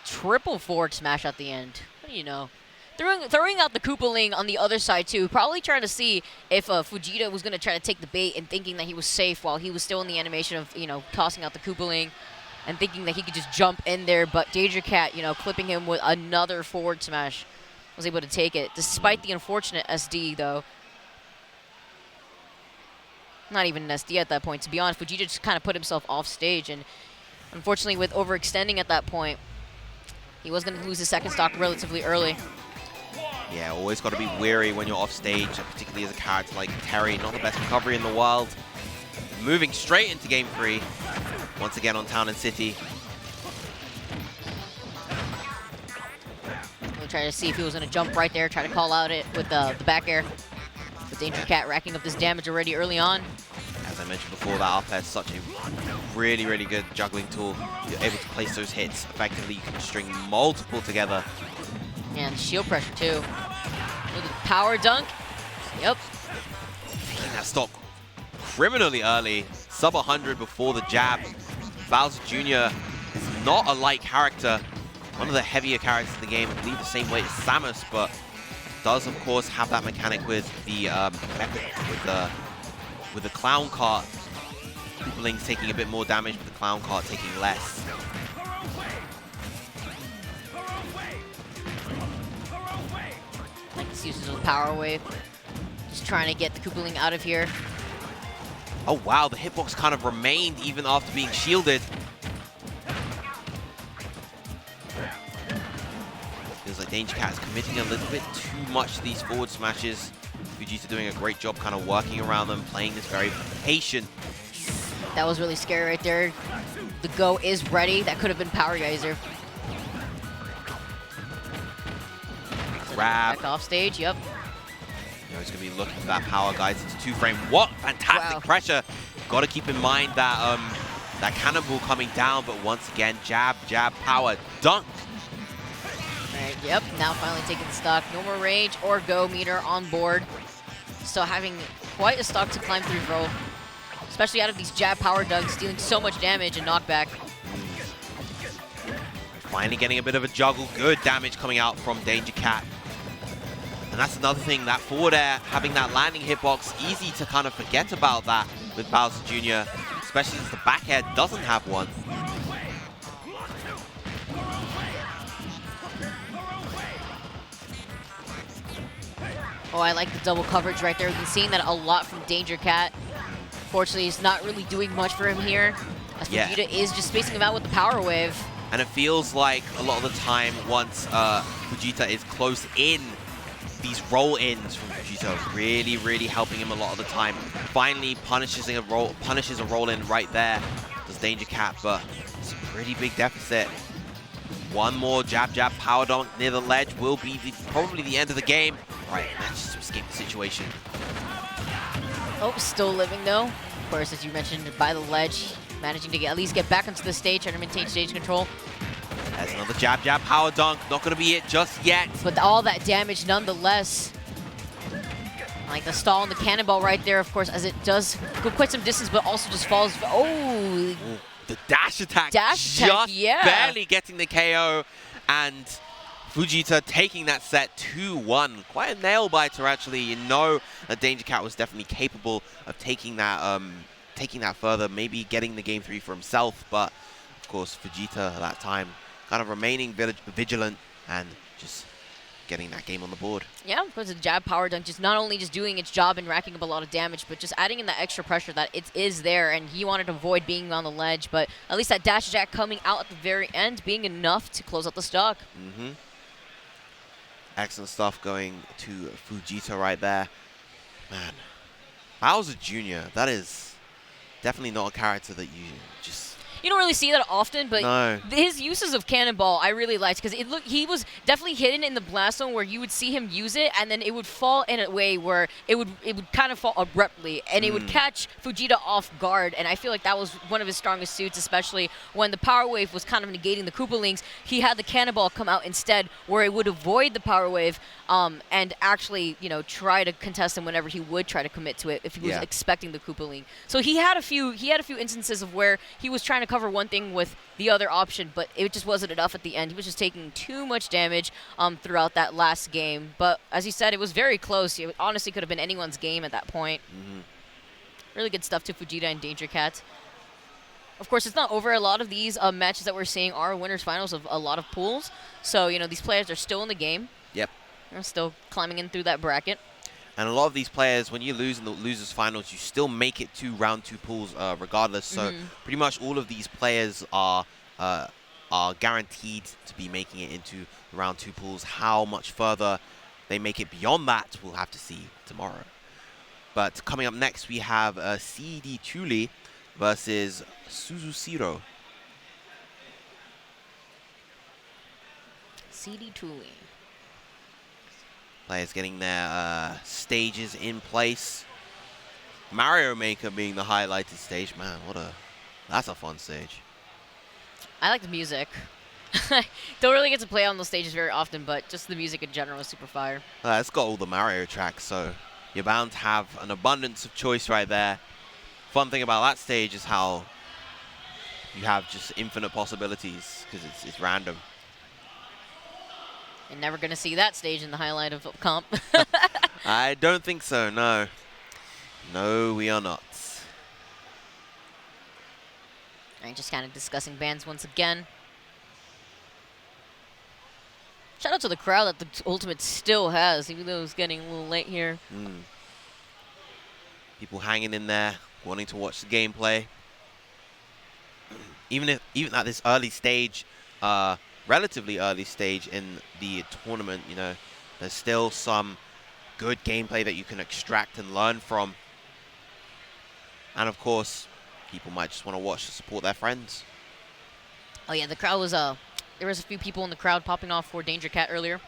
Triple forward smash at the end. What do you know? Throwing out the Koopaling on the other side too, probably trying to see if Fujita was going to try to take the bait and thinking that he was safe while he was still in the animation of, you know, tossing out the Koopaling and thinking that he could just jump in there. But Danger Cat, you know, clipping him with another forward smash, was able to take it, despite the unfortunate SD though. Not even an SD at that point, to be honest. Fujita just kind of put himself off stage, and unfortunately with overextending at that point, he was going to lose his second stock relatively early. Yeah, always got to be wary when you're off stage, particularly as a character like Terry. Not the best recovery in the world. Moving straight into game 3. Once again on Town and City. We'll try to see if he was going to jump right there, try to call out it with the back air. The Danger Cat racking up this damage already early on. As I mentioned before, that up air is such a really, really good juggling tool. You're able to place those hits effectively. You can string multiple together. And shield pressure too. With a power dunk. Yep. Taking that stock criminally early. Sub 100 before the jab. Bowser Jr. is not a light character. One of the heavier characters in the game. I believe the same weight as Samus, but does of course have that mechanic with the with the clown cart. Koopaling's taking a bit more damage, but the clown cart taking less. Nice uses of the power wave. Just trying to get the Koopaling out of here. Oh wow, the hitbox kind of remained even after being shielded. Feels like Danger Cat is committing a little bit too much to these forward smashes. Fujita doing a great job kind of working around them, playing this very patient. That was really scary right there. The Go is ready. That could have been Power Geyser. Grab. Back off stage, yep. He's going to be looking for that power, guys, into 2-frame. What fantastic pressure. Got to keep in mind that that cannonball coming down, but once again, jab, power, dunk. Right, yep, now finally taking stock. No more rage or go meter on board. So having quite a stock to climb through, bro. Especially out of these jab power dunks, dealing so much damage and knockback. Finally getting a bit of a juggle. Good damage coming out from Danger Cat. And that's another thing, that forward air, having that landing hitbox, easy to kind of forget about that with Bowser Jr., especially since the back air doesn't have one. Oh, I like the double coverage right there. We've been seeing that a lot from Danger Cat. Fortunately, it's not really doing much for him here, as Fujita is just spacing him out with the power wave. And it feels like a lot of the time, once Fujita is close in, these roll-ins from Fujita really helping him a lot of the time. Finally punishes a roll-in right there. Does Danger Cat, but it's a pretty big deficit. One more jab power dunk near the ledge will be probably the end of the game. Right, manages to escape the situation. Oh, still living though. Of course, as you mentioned, by the ledge, managing to at least get back onto the stage, trying to maintain stage control. There's another jab power dunk. Not going to be it just yet. But all that damage nonetheless. Like the stall and the cannonball right there, of course, as it does go quite some distance, but also just falls. Oh! The dash attack just barely getting the KO. And Fujita taking that set 2-1. Quite a nail biter, actually. You know that Danger Cat was definitely capable of taking that further, maybe getting the game 3 for himself. But, of course, Fujita at that time kind of remaining vigilant and just getting that game on the board. Yeah, because the jab power dunk just not only just doing its job and racking up a lot of damage, but just adding in that extra pressure that it is there, and he wanted to avoid being on the ledge. But at least that dash attack coming out at the very end being enough to close out the stock. Excellent stuff going to Fujita right there. Man, Bowser Jr., that is definitely not a character that you just... You don't really see that often, but no. His uses of Cannonball I really liked, because he was definitely hidden in the blast zone where you would see him use it, and then it would fall in a way where it would kind of fall abruptly, and it would catch Fujita off guard, and I feel like that was one of his strongest suits, especially when the Power Wave was kind of negating the Koopalings. He had the Cannonball come out instead, where it would avoid the Power Wave and actually, you know, try to contest him whenever he would try to commit to it if he was expecting the Koopaling. So he had a few instances of where he was trying to cover one thing with the other option, but it just wasn't enough at the end. He was just taking too much damage throughout that last game. But as you said, it was very close. It honestly could have been anyone's game at that point. Really good stuff to Fujita and Danger Cat. Of course, it's not over. A lot of these matches that we're seeing are winners finals of a lot of pools. So, you know, these players are still in the game. Yep. They're still climbing in through that bracket. And a lot of these players, when you lose in the losers finals, you still make it to round 2 pools regardless. So pretty much all of these players are guaranteed to be making it into round 2 pools. How much further they make it beyond that, we'll have to see tomorrow. But coming up next, we have CD Tuli versus Suzushiro. CD Tuli. Players getting their stages in place. Mario Maker being the highlighted stage. Man, that's a fun stage. I like the music. Don't really get to play on those stages very often, but just the music in general is super fire. It's got all the Mario tracks, so you're bound to have an abundance of choice right there. Fun thing about that stage is how you have just infinite possibilities, because it's random. You're never going to see that stage in the highlight of comp. I don't think so, no. No, we are not. All right, just kind of discussing bans once again. Shout out to the crowd that the Ultimate still has, even though it's getting a little late here. People hanging in there, wanting to watch the gameplay. Even at this early stage, relatively early stage in the tournament, you know, there's still some good gameplay that you can extract and learn from. And of course, people might just want to watch to support their friends. Oh yeah, the crowd was there was a few people in the crowd popping off for Danger Cat earlier.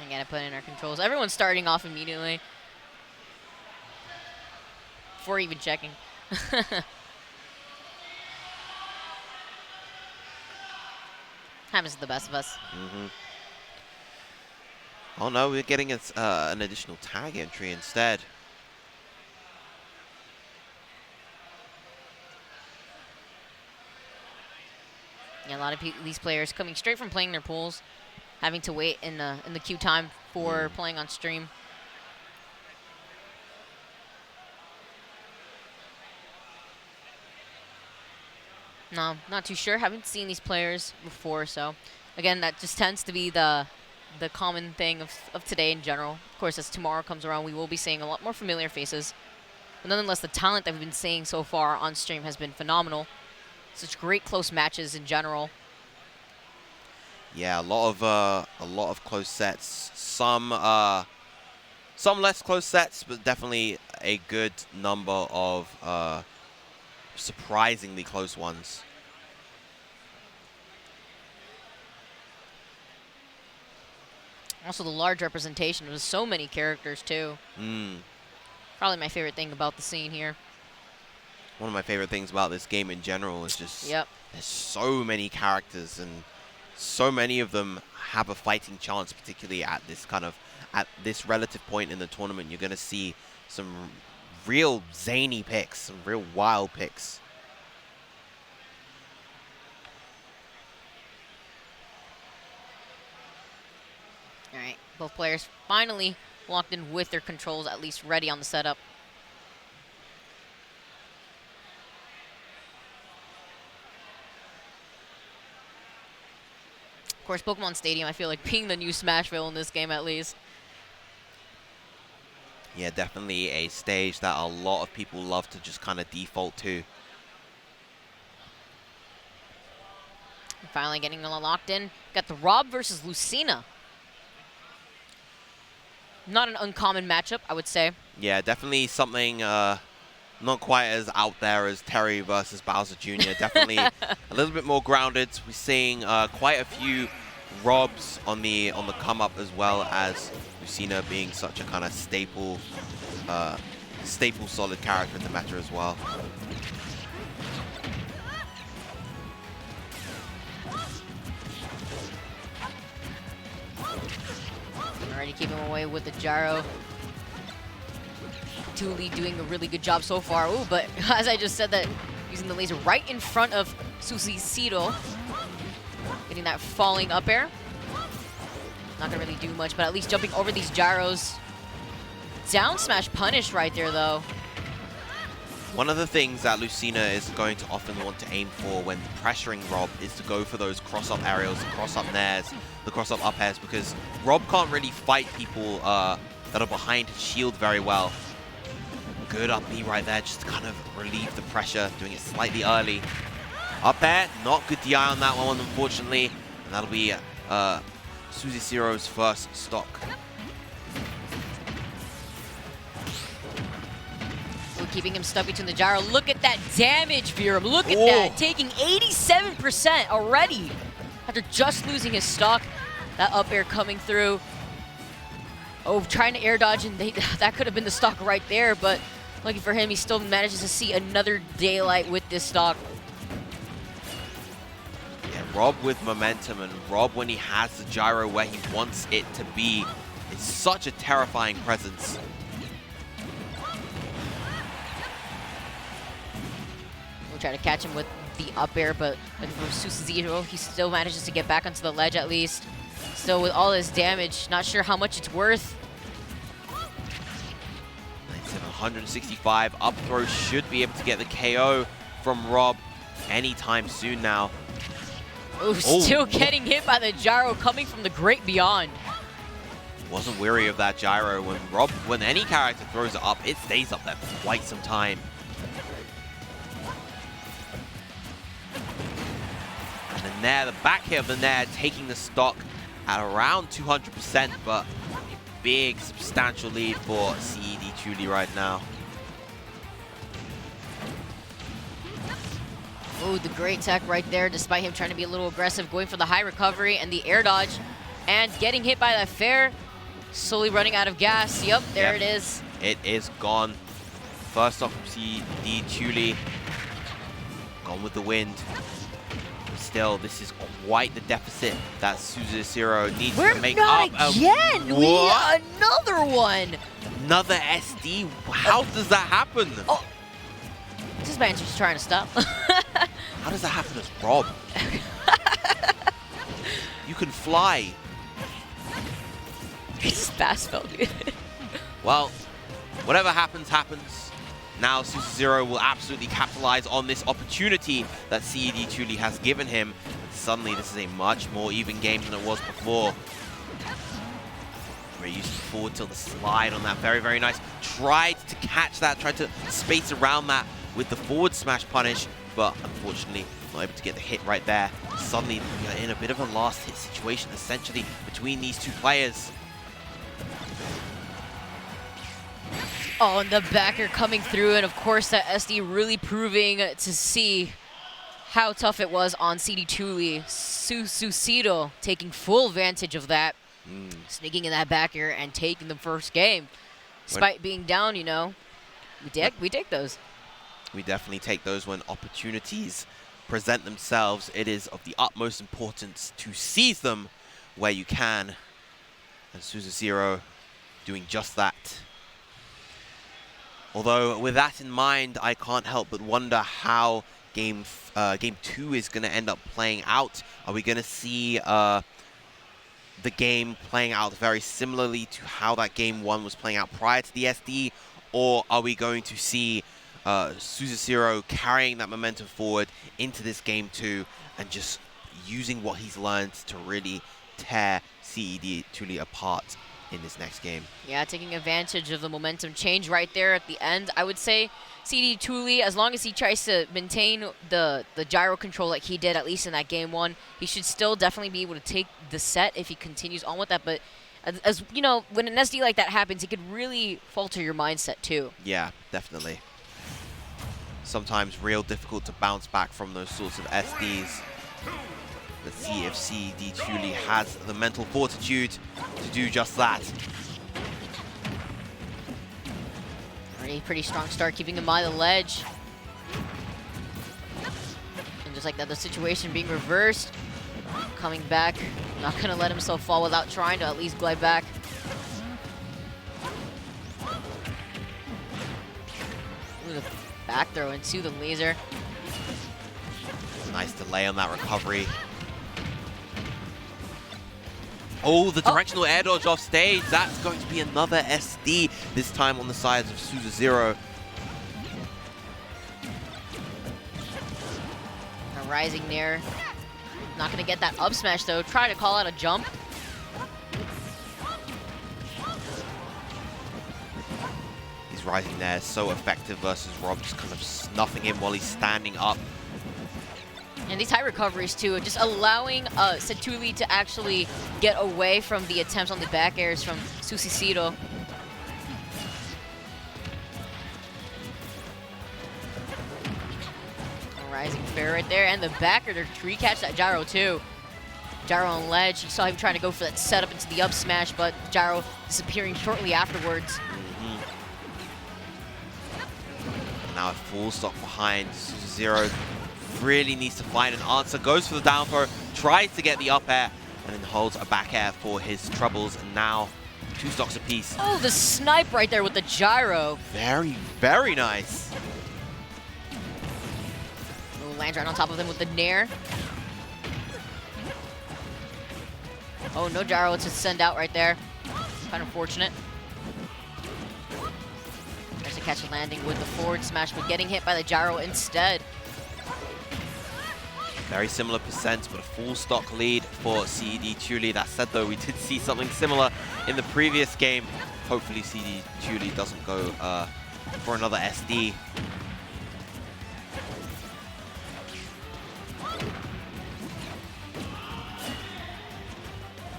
I gotta put in our controls. Everyone's starting off immediately. Before even checking. Happens to the best of us. Oh no, we're getting an additional tag entry instead. Yeah, a lot of these players coming straight from playing their pools, having to wait in the queue time for playing on stream. No, not too sure. Haven't seen these players before, so again, that just tends to be the common thing of today in general. Of course, as tomorrow comes around, we will be seeing a lot more familiar faces. But nonetheless, the talent that we've been seeing so far on stream has been phenomenal. Such great close matches in general. Yeah, a lot of close sets. Some less close sets, but definitely a good number of surprisingly close ones. Also, the large representation with so many characters too. Probably my favorite thing about the scene here. One of my favorite things about this game in general is just there's so many characters, and so many of them have a fighting chance, particularly at this relative point in the tournament. You're going to see some real zany picks, some real wild picks. All right, both players finally locked in with their controls, at least ready on the setup. Of course, Pokemon Stadium, I feel like being the new Smashville in this game at least. Yeah, definitely a stage that a lot of people love to just kind of default to. Finally getting locked in. Got the Rob versus Lucina. Not an uncommon matchup, I would say. Yeah, definitely something not quite as out there as Terry versus Bowser Jr. Definitely a little bit more grounded. We're seeing quite a few Robs on the come up, as well as Lucina being such a kind of staple solid character in the meta as well. Already keeping him away with the gyro. Thule doing a really good job so far. Ooh, but as I just said, that using the laser right in front of Suzushiro. Getting that falling up air. Not gonna really do much, but at least jumping over these gyros. Down smash punish right there, though. One of the things that Lucina is going to often want to aim for when pressuring Rob is to go for those cross-up aerials, the cross-up nairs, the cross-up up airs, because Rob can't really fight people that are behind his shield very well. Good up B right there, just to kind of relieve the pressure, doing it slightly early. Up air, not good DI on that one, unfortunately. And that'll be Suzushiro's first stock. We're keeping him stuck between the gyro. Look at that damage, Virum. Look at that. Taking 87% already after just losing his stock. That up air coming through. Oh, trying to air dodge, and that could have been the stock right there, but lucky for him, he still manages to see another daylight with this stock. Yeah, Rob with momentum, and Rob, when he has the gyro where he wants it to be, it's such a terrifying presence. We'll try to catch him with the up air, but looking for Suzushiro, he still manages to get back onto the ledge at least. Still with all his damage, not sure how much it's worth. 165 up throw should be able to get the KO from Rob anytime soon now. Oh, still getting hit by the gyro coming from the great beyond. Wasn't weary of that gyro. When any character throws it up, it stays up there for quite some time. And then there, the back hit of the Nair taking the stock at around 200%, but a big substantial lead for CED Truly right now. Oh, the great tech right there, despite him trying to be a little aggressive, going for the high recovery and the air dodge, and getting hit by that fair. Slowly running out of gas. Yep, there it is. It is gone. First off, CD Chuli. Gone with the wind. But still, this is quite the deficit that Suzushiro needs to make up. Again! Another one! Another SD? How does that happen? Oh. This man's just trying to stop. How does that happen as Rob? You can fly. He's fast spell, dude. Well, whatever happens, happens. Now Suzushiro will absolutely capitalize on this opportunity that CD Chuli has given him. And suddenly, this is a much more even game than it was before. Where he used the forward tilt, the slide on that. Very, very nice. Tried to catch that, tried to space around that with the forward smash punish, but unfortunately, not able to get the hit right there. Suddenly, we are in a bit of a last hit situation, essentially, between these two players. Oh, and the backer coming through, and of course that SD really proving to see how tough it was on CD Chuli. Suzushiro taking full advantage of that, sneaking in that backer and taking the first game. Despite being down, you know, we take those. We definitely take those when opportunities present themselves. It is of the utmost importance to seize them where you can. And Suzushiro doing just that. Although, with that in mind, I can't help but wonder how Game 2 is going to end up playing out. Are we going to see the game playing out very similarly to how that Game 1 was playing out prior to the SD? Or are we going to see Suzushiro carrying that momentum forward into this Game 2 and just using what he's learned to really tear CD Chuli apart in this next game? Yeah, taking advantage of the momentum change right there at the end. I would say CD Chuli, as long as he tries to maintain the gyro control like he did, at least in that Game 1, he should still definitely be able to take the set if he continues on with that. But as you know, when an SD like that happens, it could really falter your mindset too. Yeah, definitely. Sometimes real difficult to bounce back from those sorts of SDs. Let's see if CD Chuli has the mental fortitude to do just that. Already pretty strong start, keeping him by the ledge. And just like that, the situation being reversed. Coming back, not gonna let himself fall without trying to at least glide back. Ooh, the back throw into the laser. Nice delay on that recovery. Oh, the directional air dodge off stage. That's going to be another SD, this time on the sides of Suzushiro. A rising nair. Not going to get that up smash, though. Try to call out a jump. His rising nair is so effective versus Rob, just kind of snuffing him while he's standing up. And these high recoveries, too, just allowing Chuli to actually get away from the attempts on the back airs from Suzushiro. Rising fair right there, and the backer to re-catch that gyro, too. Gyro on ledge. You saw him trying to go for that setup into the up smash, but gyro disappearing shortly afterwards. Now a full stock behind. Suzushiro really needs to find an answer. Goes for the down throw, tries to get the up air, and then holds a back air for his troubles. And now 2 stocks apiece. Oh, the snipe right there with the gyro. Very, very nice. Oh, lands right on top of him with the nair. Oh, no gyro to send out right there. Kind of fortunate. Tries to catch a landing with the forward smash, but getting hit by the gyro instead. Very similar percent, but a full stock lead for CD Chuli. That said, though, we did see something similar in the previous game. Hopefully, CD Chuli doesn't go for another SD.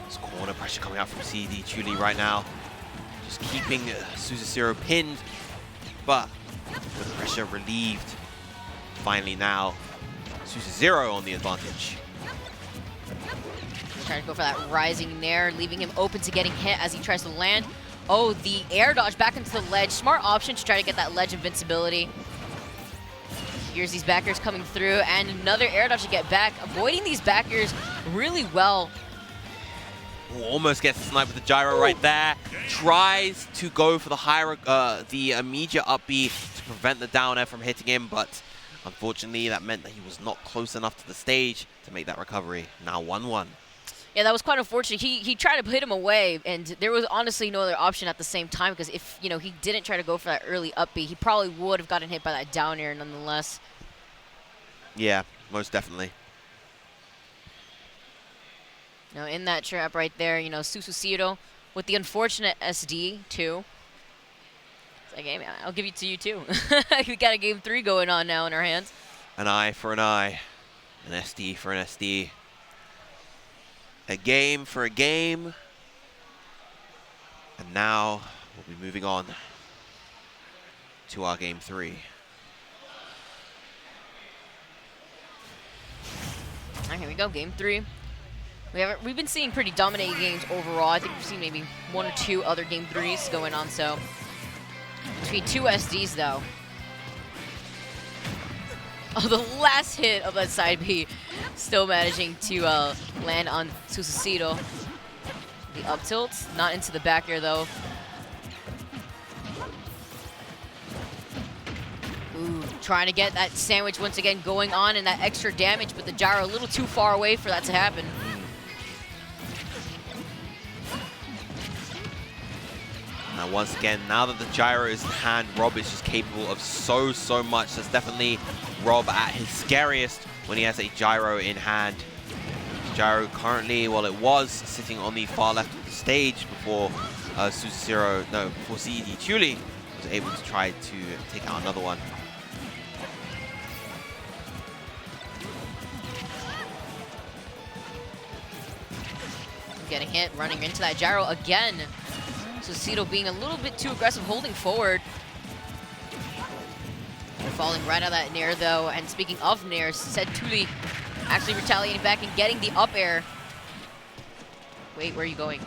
There's corner pressure coming out from CD Chuli right now. Just keeping Suzushiro pinned, but the pressure relieved. Finally now, Suzushiro on the advantage. Trying to go for that rising nair, leaving him open to getting hit as he tries to land. Oh, the air dodge back into the ledge. Smart option to try to get that ledge invincibility. Here's these backers coming through, and another air dodge to get back. Avoiding these backers really well. Ooh, almost gets the snipe with the gyro right there. Tries to go for the immediate up B to prevent the down air from hitting him, but unfortunately that meant that he was not close enough to the stage to make that recovery. Now 1-1. Yeah, that was quite unfortunate. He tried to hit him away, and there was honestly no other option at the same time, because if, you know, he didn't try to go for that early up B, he probably would have gotten hit by that down air nonetheless. Yeah, most definitely. Now in that trap right there, you know, Suzushiro with the unfortunate SD too. It's like, hey man, I'll give it to you too. We got a game 3 going on now in our hands. An eye for an eye, an SD for an SD. A game for a game. And now we'll be moving on to our game 3. All right, here we go, game 3. We've been seeing pretty dominating games overall. I think we've seen maybe 1 or 2 other game 3s going on, so. Between 2 SDs though. Oh, the last hit of that side B, still managing to land on Suzushiro. The up tilt, not into the back air though. Ooh, trying to get that sandwich once again going on and that extra damage, but the gyro a little too far away for that to happen. Now once again, now that the gyro is in hand, Rob is just capable of so much. That's definitely Rob at his scariest when he has a gyro in hand. Gyro currently, well, it was sitting on the far left of the stage before before CED Chuli was able to try to take out another one. Getting hit, running into that gyro again. Suzushiro being a little bit too aggressive, holding forward. Falling right out of that nair though, and speaking of nairs, said Tuli actually retaliating back and getting the up air. Wait, where are you going?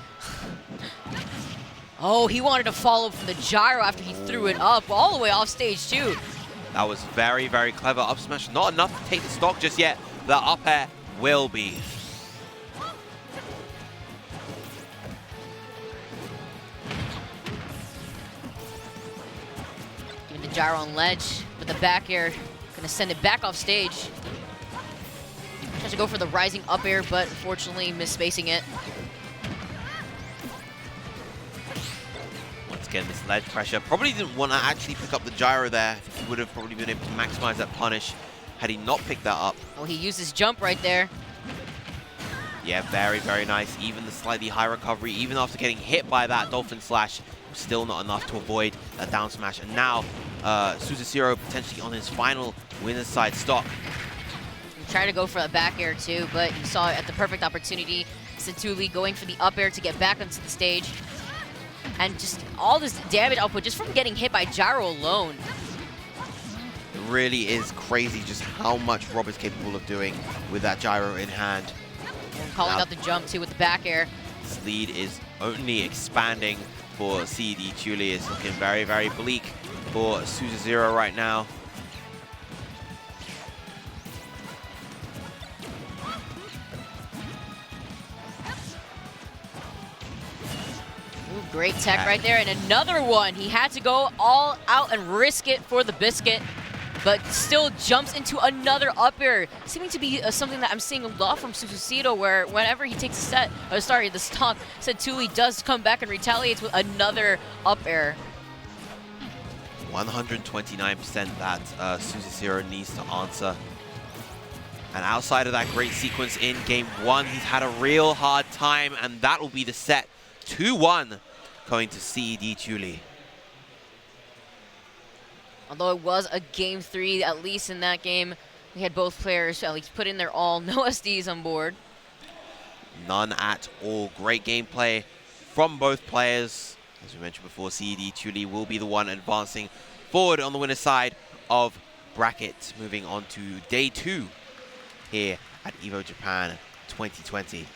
Oh, he wanted to follow from the gyro after he threw it up, all the way off stage too. That was very clever up smash. Not enough to take the stock just yet. The up air will be. Giving the gyro on ledge, but the back air gonna send it back off stage. Tries to go for the rising up air, but unfortunately misspacing it. Once again, this ledge pressure. Probably didn't want to actually pick up the gyro there. I think he would have probably been able to maximize that punish had he not picked that up. Oh, he used his jump right there. Yeah, very nice. Even the slightly high recovery, even after getting hit by that Dolphin Slash, was still not enough to avoid that down smash. And now, Suzushiro potentially on his final winner's side stock. He tried to go for a back air too, but he saw it at the perfect opportunity. Satuli going for the up air to get back onto the stage. And just all this damage output just from getting hit by gyro alone. It really is crazy just how much Rob is capable of doing with that gyro in hand. And calling out the jump too with the back air. This lead is only expanding for CED Chuli. It's looking very bleak for Suzushiro right now. Ooh, great tech right there, and another one. He had to go all out and risk it for the biscuit, but still jumps into another up air. Seeming to be something that I'm seeing a lot from Suzushiro, where whenever he takes the stock, Satuli does come back and retaliates with another up air. 129% that Suzushiro needs to answer. And outside of that great sequence in game 1, he's had a real hard time, and that will be the set. 2-1 going to CED Chuli. Although it was a game 3, at least in that game, we had both players at least put in their all. No SDs on board. None at all. Great gameplay from both players. As we mentioned before, CED Chuli will be the one advancing forward on the winner's side of bracket. Moving on to day 2 here at Evo Japan 2020.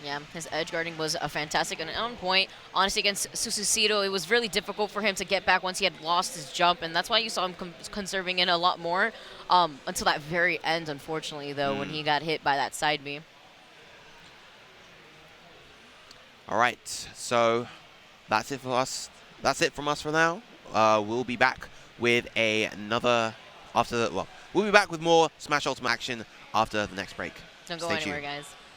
Yeah, his edge guarding was fantastic and on point. Honestly, against Suzushiro, it was really difficult for him to get back once he had lost his jump, and that's why you saw him conserving in a lot more until that very end, unfortunately, though, when he got hit by that side B. All right, so that's it for us. That's it from us for now. We'll be back with another we'll be back with more Smash Ultimate action after the next break. Don't go Stay anywhere, tuned. guys.